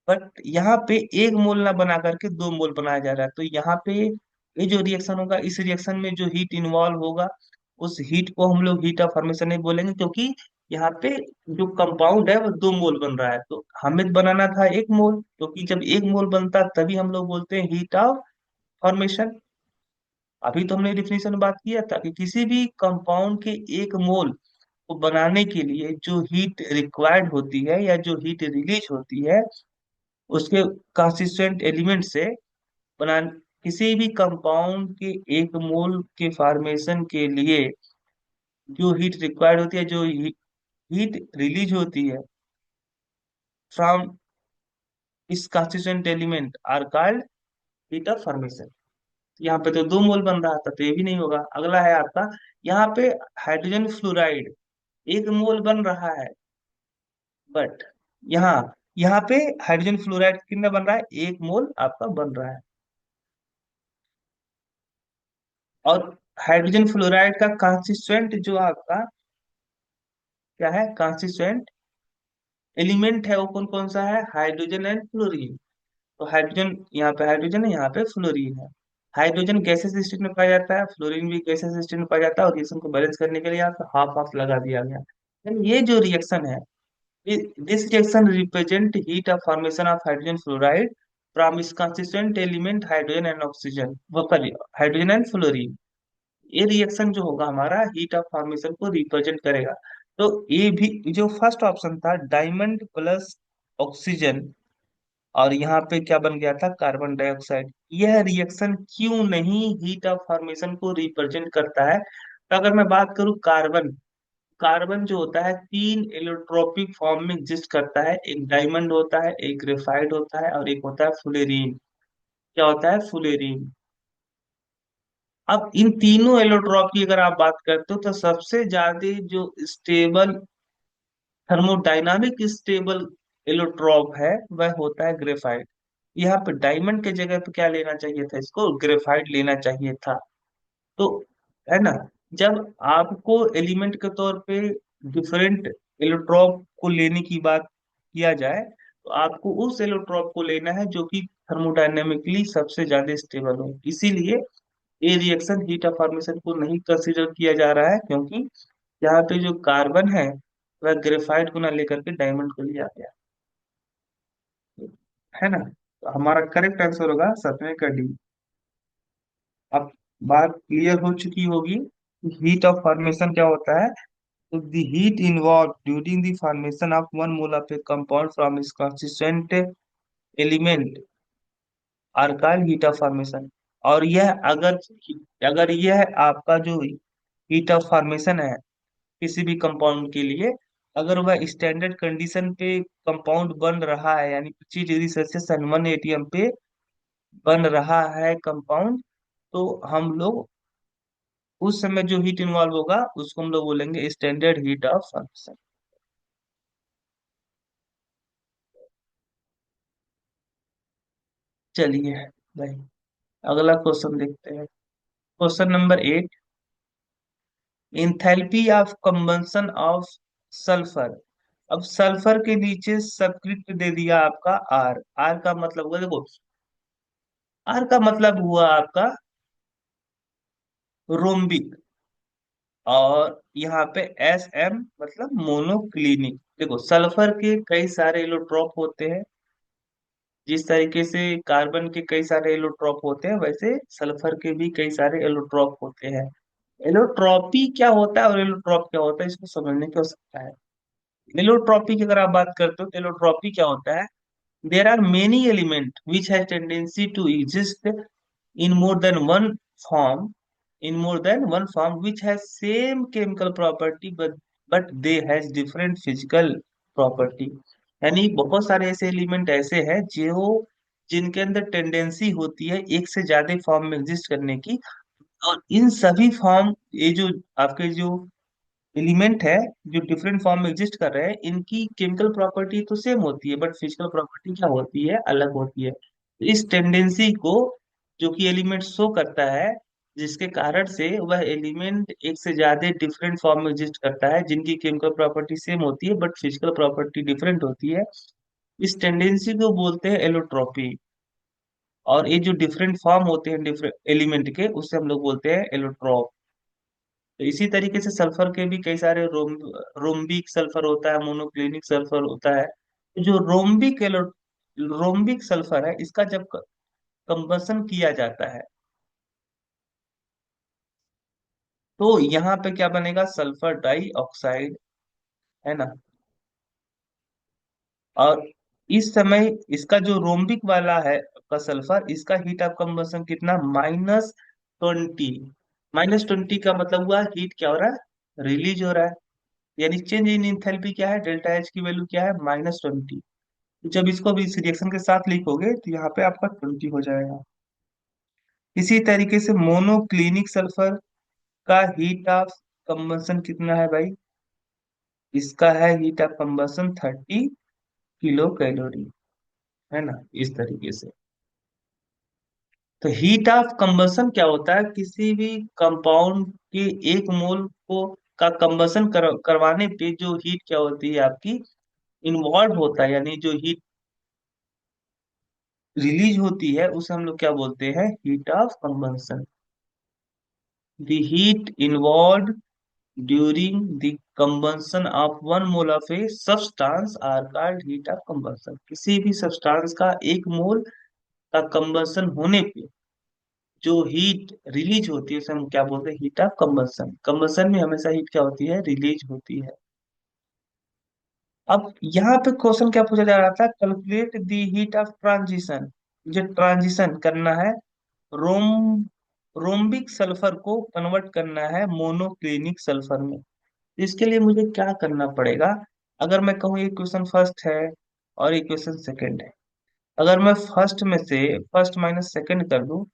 बट यहाँ पे 1 मोल ना बना करके 2 मोल बनाया जा रहा है, तो यहाँ पे ये जो रिएक्शन होगा, इस रिएक्शन में जो हीट इन्वॉल्व होगा, उस हीट को हम लोग हीट ऑफ फॉर्मेशन नहीं बोलेंगे, क्योंकि यहाँ पे जो कंपाउंड है वो 2 मोल बन रहा है, तो हमें तो बनाना था 1 मोल, क्योंकि जब 1 मोल बनता तभी हम लोग बोलते हैं हीट ऑफ फॉर्मेशन। अभी तो हमने डिफिनेशन में बात किया था कि किसी भी कंपाउंड के 1 मोल को बनाने के लिए जो हीट रिक्वायर्ड होती है या जो हीट रिलीज होती है, उसके कंस्टिट्यूएंट एलिमेंट से बना, किसी भी कंपाउंड के 1 मोल के फॉर्मेशन के लिए जो हीट रिक्वायर्ड होती है, जो हीट रिलीज होती है from its constituent element are called heat of formation. यहाँ पे तो 2 मोल बन रहा था, तो ये भी नहीं होगा। अगला है आपका, यहाँ पे हाइड्रोजन फ्लोराइड 1 मोल बन रहा है, बट यहाँ यहाँ पे हाइड्रोजन फ्लोराइड कितना बन रहा है, 1 मोल आपका बन रहा है। और हाइड्रोजन फ्लोराइड का कंस्टिट्यूएंट जो आपका क्या है, कंस्टिट्यूएंट एलिमेंट है, वो कौन कौन सा है, हाइड्रोजन एंड फ्लोरीन। तो हाइड्रोजन, यहाँ पे हाइड्रोजन है, यहाँ पे फ्लोरीन है। हाइड्रोजन गैसेस स्टेट में पाया जाता है, फ्लोरीन भी गैसेस स्टेट में पाया जाता है, और रिएक्शन को बैलेंस करने के लिए यहाँ पे हाफ हाफ लगा दिया गया। यानी ये जो रिएक्शन है, this reaction represent heat of formation of hydrogen fluoride from its constituent element hydrogen and oxygen, वो सॉरी हाइड्रोजन एंड फ्लोरीन। ये रिएक्शन जो होगा हमारा हीट ऑफ फॉर्मेशन को रिप्रेजेंट करेगा। तो ये भी जो फर्स्ट ऑप्शन था, डायमंड प्लस ऑक्सीजन, और यहाँ पे क्या बन गया था, कार्बन डाइऑक्साइड, यह रिएक्शन क्यों नहीं हीट ऑफ फॉर्मेशन को रिप्रेजेंट करता है? तो अगर मैं बात करूं कार्बन, कार्बन जो होता है 3 एलोट्रोपिक फॉर्म में एग्जिस्ट करता है, एक डायमंड होता है, एक ग्रेफाइट होता है, और एक होता है फुलेरीन। क्या होता है, फुलेरीन। अब इन तीनों एलोट्रॉप की अगर आप बात करते हो, तो सबसे ज्यादा जो स्टेबल, थर्मोडायनामिक स्टेबल एलोट्रॉप है, वह होता है ग्रेफाइट। यहाँ पे डायमंड के जगह पे क्या लेना चाहिए था, इसको ग्रेफाइट लेना चाहिए था। तो है ना, जब आपको एलिमेंट के तौर पे डिफरेंट एलोट्रॉप को लेने की बात किया जाए, तो आपको उस एलोट्रॉप को लेना है जो कि थर्मोडायनेमिकली सबसे ज्यादा स्टेबल हो। इसीलिए ये रिएक्शन हीट ऑफ फॉर्मेशन को नहीं कंसीडर किया जा रहा है, क्योंकि यहाँ पे जो कार्बन है वह ग्रेफाइट को ना लेकर के डायमंड को लिया गया, है ना। तो हमारा करेक्ट आंसर होगा 7वें का डी। अब बात क्लियर हो चुकी होगी हीट ऑफ फॉर्मेशन क्या होता है। तो the heat involve during the formation of 1 mole of a compound from its constituent element are called heat of formation. और यह अगर अगर यह आपका जो हीट ऑफ फॉर्मेशन है किसी भी कंपाउंड के लिए, अगर वह स्टैंडर्ड कंडीशन पे कंपाउंड बन रहा है, यानी 25 डिग्री सेल्सियस सन 1 atm पे बन रहा है कंपाउंड, तो हम लोग उस समय जो हीट इन्वॉल्व होगा उसको हम लोग बोलेंगे स्टैंडर्ड हीट ऑफ फॉर्मेशन। चलिए भाई, अगला क्वेश्चन देखते हैं। Question number 8, enthalpy of combustion of sulphur. अब सल्फर के नीचे सबस्क्रिप्ट दे दिया आपका आर। आर का मतलब हुआ, देखो, आर का मतलब हुआ आपका रोम्बिक, और यहाँ पे एस एम मतलब मोनोक्लिनिक। देखो, सल्फर के कई सारे एलोट्रॉप होते हैं, जिस तरीके से कार्बन के कई सारे एलोट्रॉप होते हैं, वैसे सल्फर के भी कई सारे एलोट्रॉप होते हैं। एलोट्रॉपी क्या होता है और एलोट्रॉप क्या होता है, इसको समझने की आवश्यकता है। एलोट्रॉपी की अगर आप बात करते हो, तो एलोट्रॉपी क्या होता है, there are many element which has tendency to exist in more than one form in more than one form which has same chemical property but they has different physical property। यानी बहुत सारे ऐसे element ऐसे हैं जो जिनके अंदर tendency होती है एक से ज्यादा फॉर्म में एग्जिस्ट करने की, और इन सभी फॉर्म, ये जो आपके जो एलिमेंट है जो डिफरेंट फॉर्म में एग्जिस्ट कर रहे हैं, इनकी केमिकल प्रॉपर्टी तो सेम होती है, बट फिजिकल प्रॉपर्टी क्या होती है, अलग होती है। तो इस टेंडेंसी को जो कि एलिमेंट शो करता है, जिसके कारण से वह एलिमेंट एक से ज्यादा डिफरेंट फॉर्म में एग्जिस्ट करता है, जिनकी केमिकल प्रॉपर्टी सेम होती है बट फिजिकल प्रॉपर्टी डिफरेंट होती है, इस टेंडेंसी को बोलते हैं एलोट्रॉपी। और ये जो डिफरेंट फॉर्म होते हैं डिफरेंट एलिमेंट के, उससे हम लोग बोलते हैं एलोट्रॉप। तो इसी तरीके से सल्फर के भी कई सारे रोम्बिक सल्फर होता है, मोनोक्लिनिक सल्फर होता है। तो जो रोम्बिक सल्फर है, इसका जब कंबसन किया जाता है, तो यहाँ पे क्या बनेगा, सल्फर डाई ऑक्साइड, है ना। और इस समय इसका जो रोम्बिक वाला है का सल्फर, इसका हीट ऑफ कंबसन कितना, -20। -20 का मतलब हुआ हीट क्या हो रहा है, रिलीज हो रहा है। यानी चेंज इन इंथैल्पी क्या है, डेल्टा एच की वैल्यू क्या है, -20। जब इसको भी इस रिएक्शन के साथ लिखोगे तो यहाँ पे आपका 20 हो जाएगा। इसी तरीके से मोनोक्लिनिक सल्फर का हीट ऑफ कंबसन कितना है भाई, इसका है heat of combustion 30 kilo calorie, है ना, इस तरीके से। तो हीट ऑफ कंबसन क्या होता है, किसी भी कंपाउंड के 1 मोल को का कंबसन करवाने पे जो हीट क्या होती है आपकी, इन्वॉल्व होता है, यानी जो हीट रिलीज होती है, उसे हम लोग क्या बोलते हैं, heat of combustion. The heat involve during the combustion of 1 mole of a substance are called heat of combustion. किसी भी सब्सटेंस का 1 मोल का कंबंशन होने पे जो हीट रिलीज होती है, उसे हम क्या बोलते हैं, हीट ऑफ कंबंशन। कंबंशन में हमेशा हीट क्या होती है, रिलीज होती है। अब यहाँ पे क्वेश्चन क्या पूछा जा रहा था, calculate the heat of transition. मुझे ट्रांजिशन करना है, रोम रोम्बिक सल्फर को कन्वर्ट करना है मोनोक्लिनिक सल्फर में। इसके लिए मुझे क्या करना पड़ेगा, अगर मैं कहूँ इक्वेशन फर्स्ट है और इक्वेशन सेकंड है, अगर मैं फर्स्ट में से फर्स्ट माइनस सेकंड कर दूं,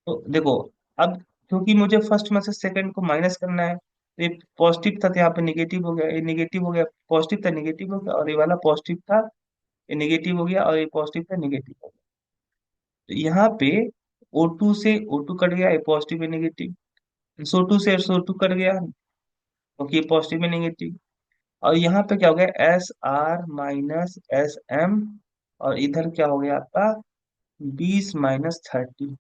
तो देखो, अब क्योंकि मुझे फर्स्ट में से सेकंड को माइनस करना है, तो ये पॉजिटिव था तो यहाँ पे निगेटिव हो गया, ये निगेटिव हो गया, पॉजिटिव था निगेटिव हो गया, और ये वाला पॉजिटिव था, ये निगेटिव हो गया, और ये पॉजिटिव था निगेटिव हो गया। तो यहाँ पे O2 से O2 कट गया, ये पॉजिटिव है नेगेटिव, SO2 से SO2 कट गया, क्योंकि ये पॉजिटिव है नेगेटिव। और यहाँ पे क्या हो गया, SR - SM, और इधर क्या हो गया आपका 20 - 30,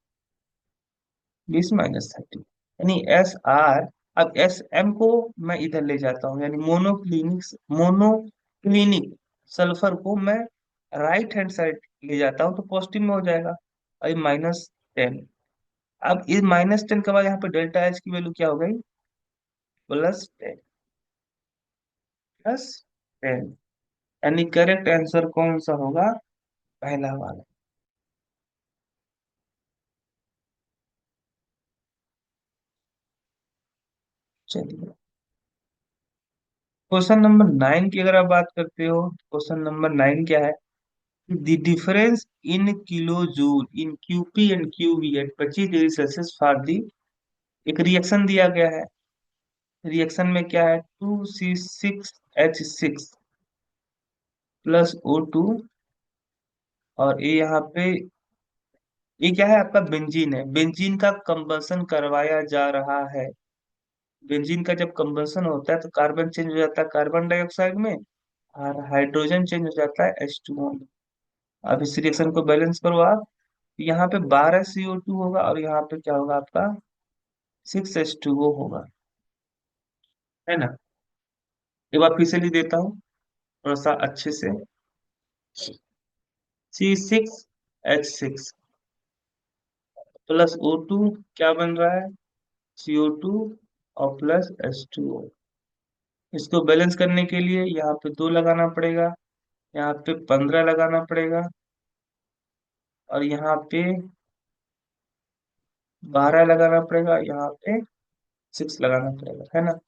20 - 30, यानी SR। अब SM को मैं इधर ले जाता हूँ, यानी मोनोक्लिनिक सल्फर को मैं राइट हैंड साइड ले जाता हूँ, तो पॉजिटिव में हो जाएगा, और ये -10। अब इस -10 के बाद यहाँ पे डेल्टा एच की वैल्यू क्या हो गई, +10, +10। यानी करेक्ट आंसर कौन सा होगा, पहला वाला। चलिए, क्वेश्चन नंबर 9 की अगर आप बात करते हो, क्वेश्चन नंबर 9 क्या है, the difference in kilo joule in QP and QV at 25 degree Celsius for the. एक रिएक्शन दिया गया है, रिएक्शन में क्या है, 2C6H6 +O2, और ये यहाँ पे ये क्या है, आपका बेंजीन है, बेंजीन का कंबंशन करवाया जा रहा है। बेंजीन का जब कंबंशन होता है तो कार्बन चेंज हो जाता है कार्बन डाइऑक्साइड में, और हाइड्रोजन चेंज हो जाता है H2O में। अब इस रिएक्शन को बैलेंस करो आप, यहाँ पे 12 CO2 होगा, और यहाँ पे क्या होगा आपका 6H2O होगा, है ना। एक बार फिर से लिख देता हूँ थोड़ा सा अच्छे से, C6H6 +O2 क्या बन रहा है, CO2 और +H2O। इसको बैलेंस करने के लिए यहाँ पे 2 लगाना पड़ेगा, यहाँ पे 15 लगाना पड़ेगा, और यहाँ पे 12 लगाना पड़ेगा, यहाँ पे 6 लगाना पड़ेगा, है ना।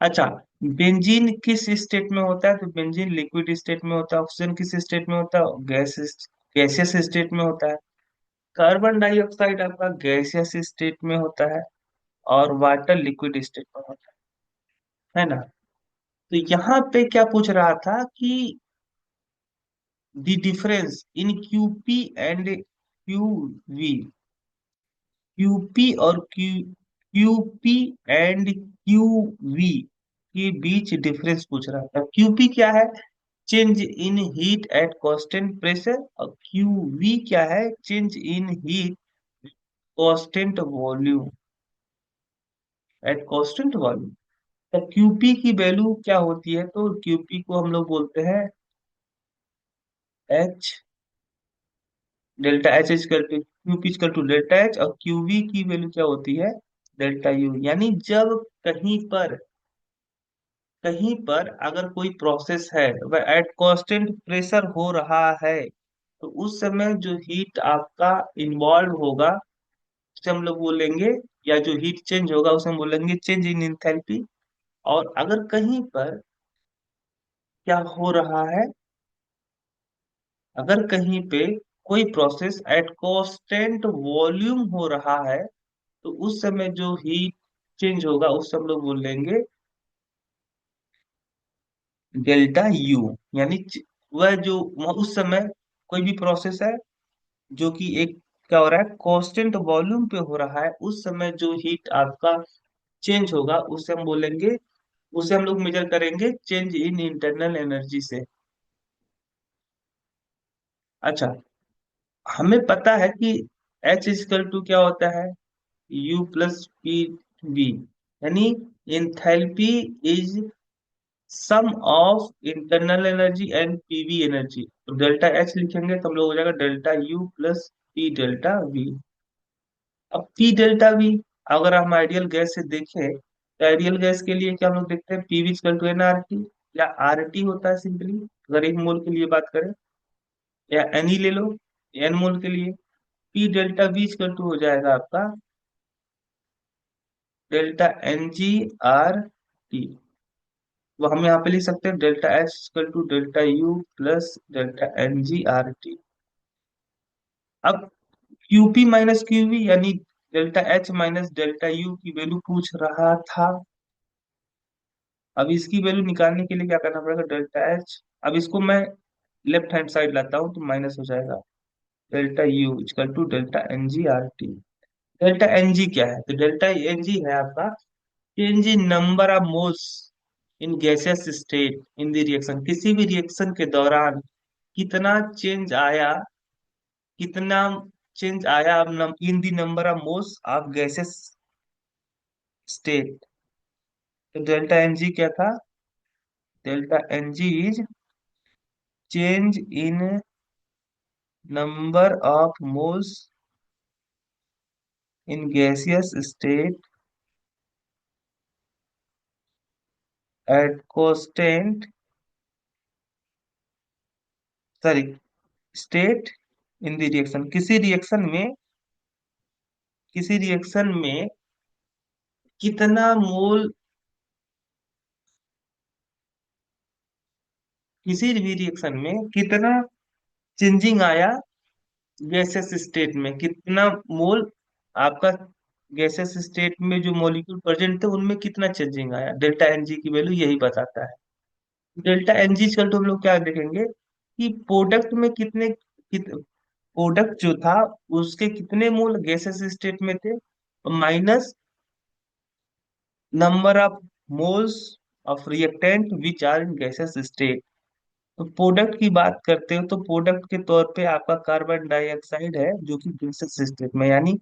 अच्छा, बेंजीन किस स्टेट में होता है, तो बेंजीन लिक्विड स्टेट में होता है। ऑक्सीजन किस स्टेट में होता है, गैसियस स्टेट में होता है। कार्बन डाइऑक्साइड आपका गैसियस स्टेट में होता है, और वाटर लिक्विड स्टेट में होता है ना। तो यहाँ पे क्या पूछ रहा था कि the difference in QP and QV, QP और क्यूपी एंड क्यूवी के बीच डिफरेंस पूछ रहा था। क्यूपी क्या है, change in heat at constant pressure, और क्यू वी क्या है, change in heat constant volume at constant volume. तो क्यूपी की वैल्यू क्या होती है, तो क्यूपी को हम लोग बोलते हैं H, delta H equal to QP equal to delta H, और क्यूवी की वैल्यू क्या होती है, डेल्टा यू। यानी जब कहीं पर कहीं पर अगर कोई प्रोसेस है वह एट कांस्टेंट प्रेशर हो रहा है, तो उस समय जो हीट आपका इन्वॉल्व होगा उसे हम लोग बोलेंगे, या जो हीट चेंज होगा उसे हम बोलेंगे चेंज इन इंथैल्पी। और अगर कहीं पर क्या हो रहा है, अगर कहीं पे कोई प्रोसेस एट कांस्टेंट वॉल्यूम हो रहा है, तो उस समय जो हीट चेंज होगा उसे हम लोग बोलेंगे डेल्टा यू। यानी वह जो उस समय कोई भी प्रोसेस है जो कि एक क्या हो रहा है, कांस्टेंट वॉल्यूम पे हो रहा है, उस समय जो हीट आपका चेंज होगा उसे हम बोलेंगे, उसे हम लोग मेजर करेंगे चेंज इन इंटरनल एनर्जी से। अच्छा, हमें पता है कि H इजकल टू क्या होता है, U प्लस पी बी। यानी enthalpy is sum of internal energy and PV energy. तो डेल्टा एच लिखेंगे तो हम लोग हो जाएगा delta U plus P delta V. अब पी डेल्टा वी, अगर हम आइडियल गैस से देखें तो आइडियल गैस के लिए क्या हम लोग देखते हैं, PV equal to n R T, या आर टी होता है सिंपली, अगर एक मोल के लिए बात करें, या एन ही ले लो, एन मोल के लिए। P delta V equal to हो जाएगा आपका delta n g R T. वो हम यहाँ पे लिख सकते हैं delta H equal to delta U plus delta n g R T. अब क्यूपी माइनस क्यूवी, यानी delta H minus delta U की वैल्यू पूछ रहा था। अब इसकी वैल्यू निकालने के लिए क्या करना पड़ेगा, डेल्टा एच, अब इसको मैं लेफ्ट हैंड साइड लाता हूँ तो माइनस हो जाएगा delta U equal to delta n g R T. Delta n g क्या है, तो डेल्टा एन जी है आपका change in number of moles in gaseous state in the reaction. किसी भी रिएक्शन के दौरान कितना चेंज आया, कितना चेंज आया in the number of moles of gases state. तो डेल्टा एन जी क्या था, delta n g is change in number of moles in gaseous state at constant, sorry, state in the reaction. किसी reaction में कितना मोल, किसी भी reaction में कितना चेंजिंग आया गैसेस स्टेट में, कितना मोल आपका गैसेस स्टेट में जो मॉलिक्यूल प्रेजेंट थे उनमें कितना चेंजिंग आया, डेल्टा एनजी की वैल्यू यही बताता है। डेल्टा एनजी इक्वल टू हम लोग क्या देखेंगे कि प्रोडक्ट में प्रोडक्ट जो था उसके कितने मोल गैसेस स्टेट में थे, minus number of moles of reactant which are in gases state. तो प्रोडक्ट की बात करते हो तो प्रोडक्ट के तौर पे आपका कार्बन डाइऑक्साइड है जो कि गैसेस स्टेट में, यानी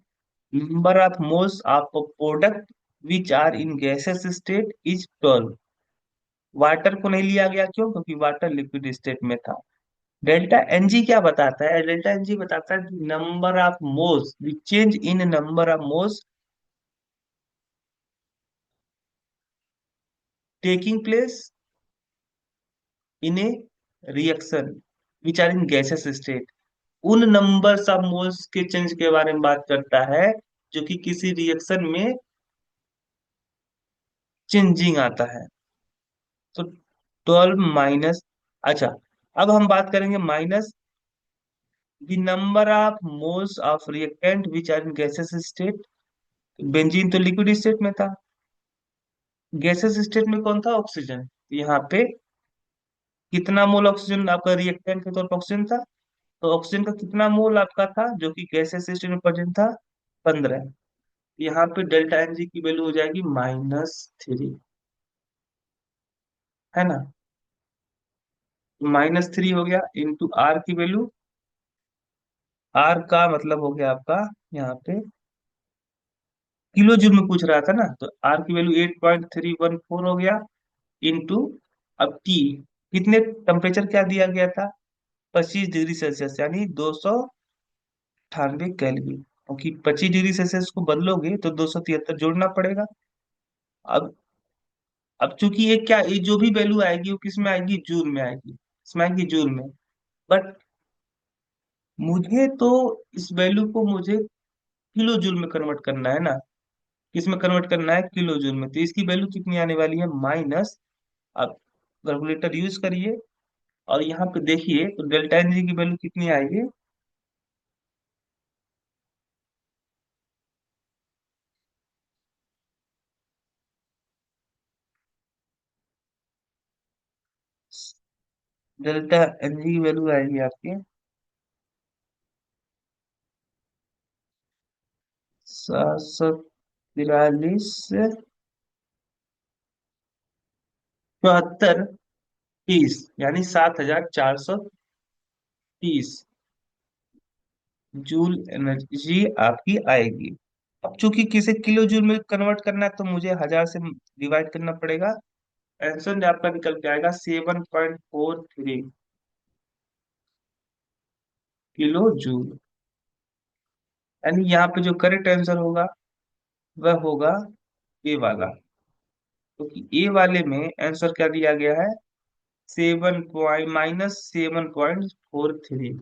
number of moles of product which are in gases state is 12। Water को नहीं लिया गया, क्यों, क्योंकि वाटर लिक्विड स्टेट में था। डेल्टा एनजी क्या बताता है, डेल्टा एनजी बताता है number of moles, the change in number of moles taking place in a reaction which are in gases state. उन नंबर्स ऑफ मोल्स के चेंज के बारे में बात करता है जो कि किसी रिएक्शन में चेंजिंग आता है। तो 12 माइनस, अच्छा, अब हम बात करेंगे minus the number of moles of reactant which are in gases state. Benzene तो लिक्विड स्टेट में था, गैसेस स्टेट में कौन था, ऑक्सीजन। यहाँ पे कितना मोल ऑक्सीजन आपका रिएक्टेंट के तौर पर ऑक्सीजन था, तो ऑक्सीजन का कितना मोल आपका था जो कि गैसेस स्टेट में प्रेजेंट था, 15। यहाँ पे डेल्टा एन जी की वैल्यू हो जाएगी -3, है ना। -3 हो गया इंटू आर की वैल्यू। आर का मतलब हो गया आपका यहाँ पे किलो जूल में पूछ रहा था ना, तो आर की वैल्यू 8.314 हो गया इंटू, अब टी, कितने टेम्परेचर क्या दिया गया था, 25 डिग्री सेल्सियस, यानी 298 केल्विन। क्योंकि 25 डिग्री सेल्सियस को बदलोगे तो 273 जोड़ना पड़ेगा। अब अब चूंकि ये क्या, ये जो भी वैल्यू आएगी वो किस में आएगी, जूल में आएगी, इसमें आएगी जूल में। बट मुझे तो इस वैल्यू को मुझे किलो जूल में कन्वर्ट करना है ना, किस में कन्वर्ट करना है, किलो जूल में। तो इसकी वैल्यू कितनी आने वाली है, माइनस, आप कैलकुलेटर यूज करिए और यहाँ पे देखिए तो डेल्टा एन जी की वैल्यू कितनी आएगी। डेल्टा एन जी की वैल्यू आएगी आपकी 743.74 यानी 7430 जूल एनर्जी आपकी आएगी। अब चूंकि किसे किलो जूल में कन्वर्ट करना है तो मुझे 1000 से डिवाइड करना पड़ेगा। आंसर आपका निकल के आएगा 7.43 किलो जूल। यानी यहाँ पे जो करेक्ट आंसर होगा वह होगा ए वाला, क्योंकि ए वाले में आंसर क्या दिया गया है, 7.-7.43।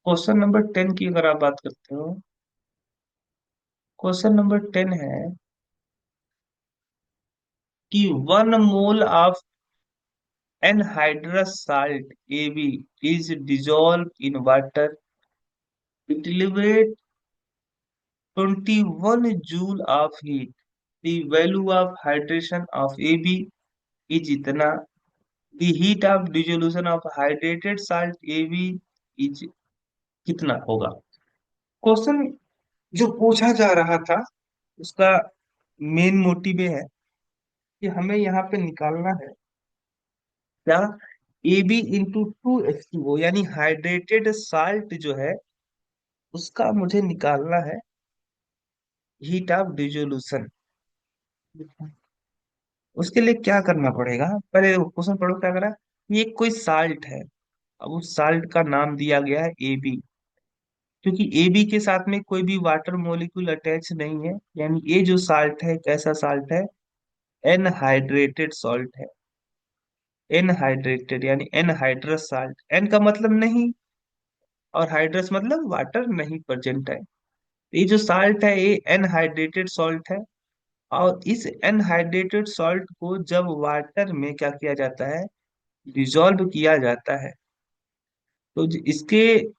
क्वेश्चन नंबर 10 की अगर आप बात करते हो, क्वेश्चन नंबर 10 है कि 1 mole of anhydrous salt AB is dissolved in water. It liberates 21 joule of heat. The value of hydration of AB is इतना. The heat of dissolution of hydrated salt AB is कितना होगा। Question जो पूछा जा रहा था उसका main motive ये है कि हमें यहाँ पे निकालना है क्या, AB × 2H2O, यानी हाइड्रेटेड साल्ट जो है उसका मुझे निकालना है हीट ऑफ डिसोल्यूशन। उसके लिए क्या करना पड़ेगा, पहले क्वेश्चन पढ़ो क्या करा। ये कोई साल्ट है, अब उस साल्ट का नाम दिया गया है एबी, क्योंकि एबी के साथ में कोई भी वाटर मॉलिक्यूल अटैच नहीं है, यानी ये जो साल्ट है कैसा साल्ट है, एनहाइड्रेटेड सॉल्ट है। एनहाइड्रेटेड यानी एनहाइड्रस साल्ट, एन का मतलब नहीं और हाइड्रस मतलब वाटर नहीं प्रेजेंट है। ये जो साल्ट है ये एनहाइड्रेटेड सॉल्ट है। और इस एनहाइड्रेटेड सॉल्ट को जब वाटर में क्या किया जाता है, डिजोल्व किया जाता है, तो इसके,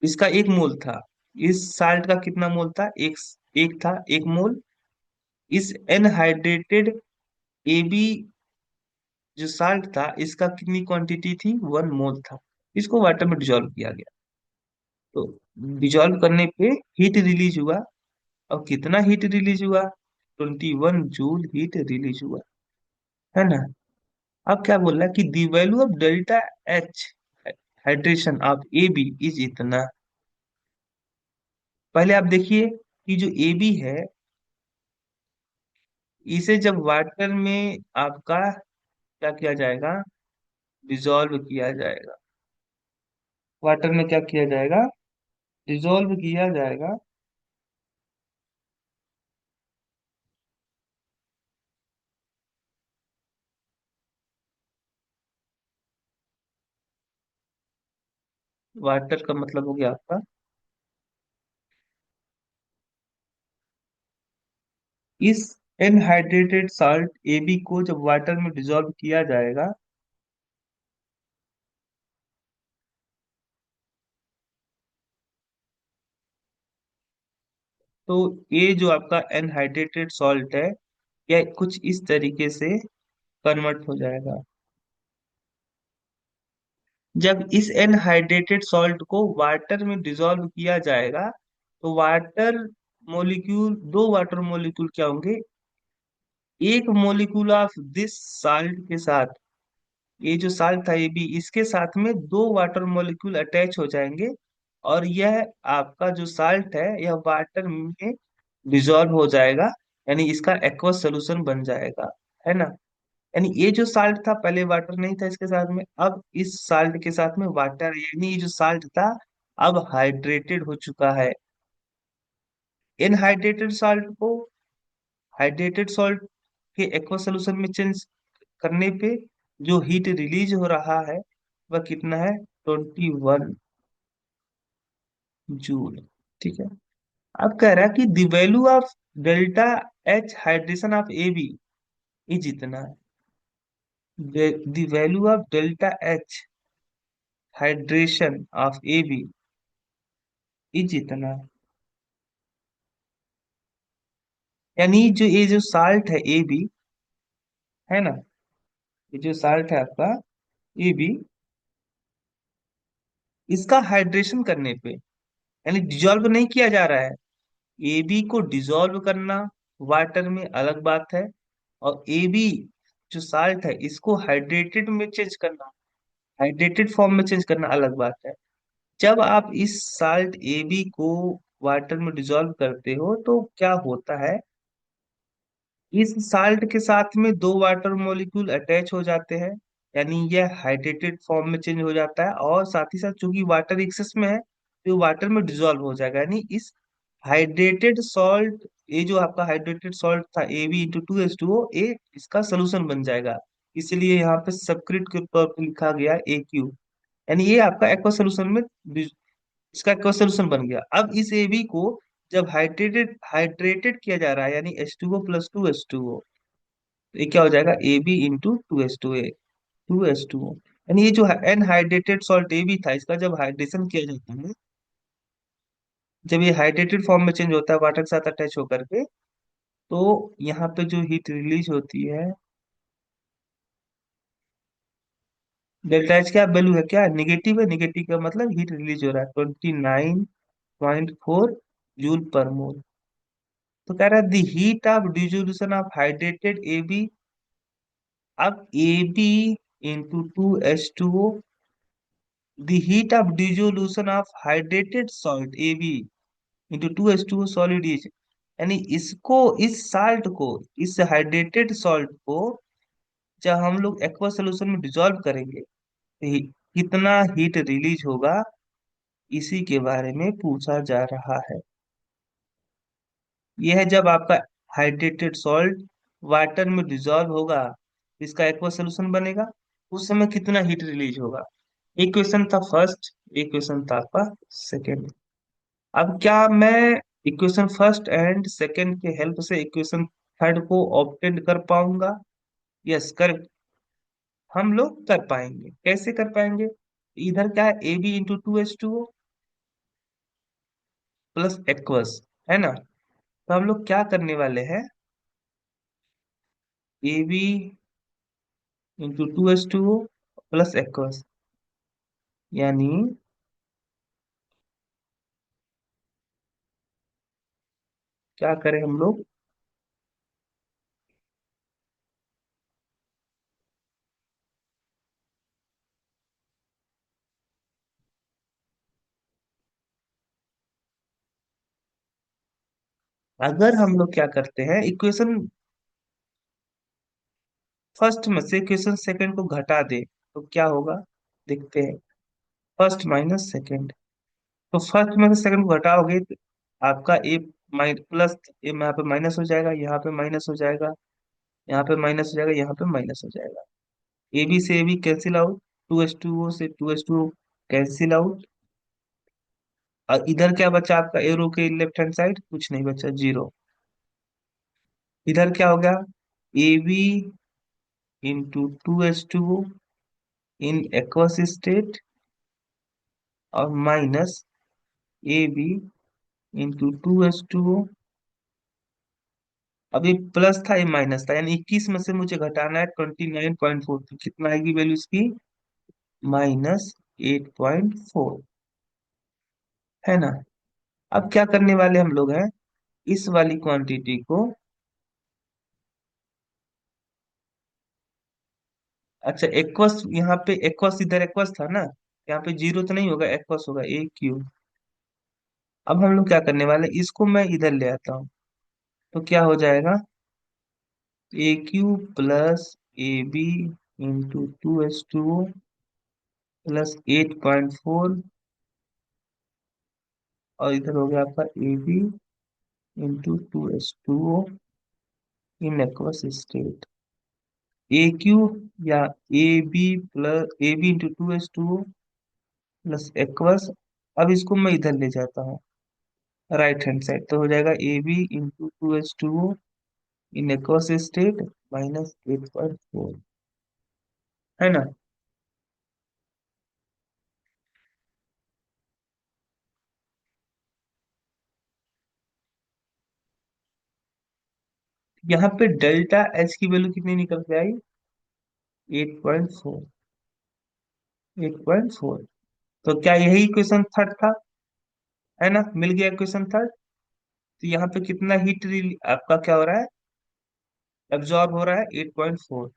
इसका 1 मोल था, इस साल्ट का कितना मोल था, एक था 1 मोल। इस एनहाइड्रेटेड एबी जो साल्ट था इसका कितनी क्वांटिटी थी, 1 मोल था। इसको वाटर में डिजोल्व किया गया, तो डिजोल्व करने पे हीट रिलीज हुआ। और कितना हीट रिलीज हुआ, 21 जूल हीट रिलीज हुआ, है ना। अब क्या बोल रहा है कि the value of delta H hydration of A B is इतना। पहले आप देखिए कि जो ए बी है इसे जब वाटर में आपका क्या किया जाएगा, डिजोल्व किया जाएगा। वाटर में क्या किया जाएगा, डिजोल्व किया जाएगा। वाटर का मतलब हो गया आपका, इस एनहाइड्रेटेड साल्ट ए बी को जब वाटर में डिजोल्व किया जाएगा, तो ये जो आपका एनहाइड्रेटेड सॉल्ट है यह कुछ इस तरीके से कन्वर्ट हो जाएगा। जब इस एनहाइड्रेटेड सॉल्ट को वाटर में डिसॉल्व किया जाएगा तो वाटर मॉलिक्यूल, दो वाटर मॉलिक्यूल क्या होंगे, एक मॉलिक्यूल ऑफ दिस साल्ट के साथ, ये जो साल्ट था ये भी, इसके साथ में दो वाटर मॉलिक्यूल अटैच हो जाएंगे, और यह आपका जो साल्ट है यह वाटर में डिजॉल्व हो जाएगा, यानी इसका एक्वस सोल्यूशन बन जाएगा, है ना। यानी ये जो साल्ट था पहले वाटर नहीं था इसके साथ में, अब इस साल्ट के साथ में वाटर, यानी ये जो साल्ट था अब हाइड्रेटेड हो चुका है। इनहाइड्रेटेड साल्ट को हाइड्रेटेड सॉल्ट के एक्वस सोल्यूशन में चेंज करने पे जो हीट रिलीज हो रहा है वह कितना है, 21 जूल। ठीक है। अब कह रहा है कि the value of delta H hydration of A B, ये जितना है, the value of delta H hydration of A B, ये जितना है, यानी जो ये जो साल्ट है ए बी, है ना, ये जो साल्ट है आपका ए बी, इसका हाइड्रेशन करने पे, यानी डिजॉल्व नहीं किया जा रहा है, ए बी को डिसॉल्व करना वाटर में अलग बात है, और ए बी जो साल्ट है इसको हाइड्रेटेड में चेंज करना, हाइड्रेटेड फॉर्म में चेंज करना अलग बात है। जब आप इस साल्ट ए बी को वाटर में डिसॉल्व करते हो तो क्या होता है, इस साल्ट के साथ में दो वाटर मॉलिक्यूल अटैच हो जाते हैं, यानी यह हाइड्रेटेड फॉर्म में चेंज हो जाता है, और साथ ही साथ चूंकि वाटर एक्सेस में है तो वाटर में डिसॉल्व हो जाएगा, यानी इस हाइड्रेटेड सॉल्ट, ये जो आपका हाइड्रेटेड सॉल्ट था Ab into 2H2O, ये इसका सोल्यूशन बन जाएगा। इसलिए यहाँ पे सबस्क्रिप्ट के तौर पे लिखा गया AQ, यानी ये आपका एक्वा सोल्यूशन में इसका एक्वा सोल्यूशन बन गया। अब इस AB को जब हाइड्रेटेड हाइड्रेटेड किया जा रहा है, यानी H2O+2H2O, तो ये क्या हो जाएगा, Ab into 2H2A, 2H2O, यानी ये जो एनहाइड्रेटेड सॉल्ट AB था इसका जब हाइड्रेशन किया जाता है, जब ये हाइड्रेटेड फॉर्म में चेंज होता है वाटर के साथ अटैच होकर के, तो यहाँ पे जो हीट रिलीज होती है, डेल्टा एच क्या वैल्यू है, क्या निगेटिव है, निगेटिव का मतलब हीट रिलीज हो रहा है 29.4 जूल पर मोल। तो कह रहा है the heat of dissolution of hydrated A B, अब A B into 2H2O, the heat of dissolution of hydrated salt A B into 2H2O solid is, यानी इसको, इस साल्ट को, इस हाइड्रेटेड सॉल्ट को जब हम लोग एक्वा सोल्यूशन में डिसॉल्व करेंगे तो कितना हीट रिलीज होगा, इसी के बारे में पूछा जा रहा है। यह है जब आपका हाइड्रेटेड सॉल्ट वाटर में डिसॉल्व होगा, इसका एक्वा सोल्यूशन बनेगा, उस समय कितना हीट रिलीज होगा। एक क्वेश्चन था फर्स्ट, एक क्वेश्चन था आपका सेकेंड। अब क्या मैं इक्वेशन फर्स्ट एंड सेकेंड के हेल्प से इक्वेशन थर्ड को ऑब्टेन कर पाऊंगा? यस, कर, हम लोग कर पाएंगे। कैसे कर पाएंगे, इधर क्या है, Ab into 2H2O plus aqueous, है ना। तो हम लोग क्या करने वाले हैं, Ab into 2H2O plus aqueous, यानी क्या करें हम लोग, अगर हम लोग क्या करते हैं, इक्वेशन फर्स्ट में से इक्वेशन सेकंड को घटा दे तो क्या होगा, देखते हैं। फर्स्ट माइनस सेकंड, तो फर्स्ट में से सेकंड को घटाओगे तो आपका ए प्लस, ए यहाँ पे माइनस हो जाएगा, यहाँ पे माइनस हो जाएगा, यहाँ पे माइनस हो जाएगा, यहाँ पे माइनस हो जाएगा। ए बी से A B cancel out, 2H2O से 2H2O कैंसिल आउट, और इधर क्या बचा आपका एरो के लेफ्ट हैंड साइड, कुछ नहीं बचा, जीरो। इधर क्या हो गया, A B into 2H2O in aqueous state, और minus A B into 2H2O, अभी प्लस था ये माइनस था, यानी 21 में से मुझे घटाना है 29.4, तो कितना आएगी वैल्यू इसकी, -8.4, है ना। अब क्या करने वाले हम लोग हैं, इस वाली क्वांटिटी को, अच्छा एक्वस, यहाँ पे एक्वस, इधर एक्वस था ना, यहाँ पे जीरो तो नहीं होगा, एक्वस होगा ए क्यू। अब हम लोग क्या करने वाले, इसको मैं इधर ले आता हूँ, तो क्या हो जाएगा, A Q plus A B into two S two plus 8.4, और इधर हो गया आपका A B into two S two in aqueous state. A Q या A B plus A B into two S two plus aqueous. अब इसको मैं इधर ले जाता हूँ राइट हैंड साइड, तो हो जाएगा A B into two S two in aqueous state minus 8.4, है ना। यहाँ पे डेल्टा एच की वैल्यू कितनी निकल के आई, 8.4, 8.4। तो क्या यही इक्वेशन थर्ड था, है ना, मिल गया इक्वेशन थर्ड। तो यहाँ पे कितना हीट आपका क्या हो रहा है, एब्जॉर्ब हो रहा है 8.4।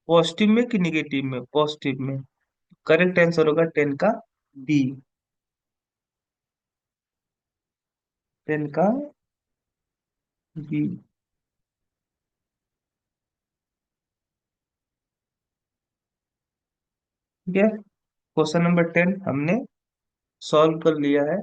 पॉजिटिव में कि निगेटिव में, पॉजिटिव में। करेक्ट आंसर होगा 10 का बी, 10 का बी। ठीक है, क्वेश्चन नंबर 10 हमने सॉल्व कर लिया है।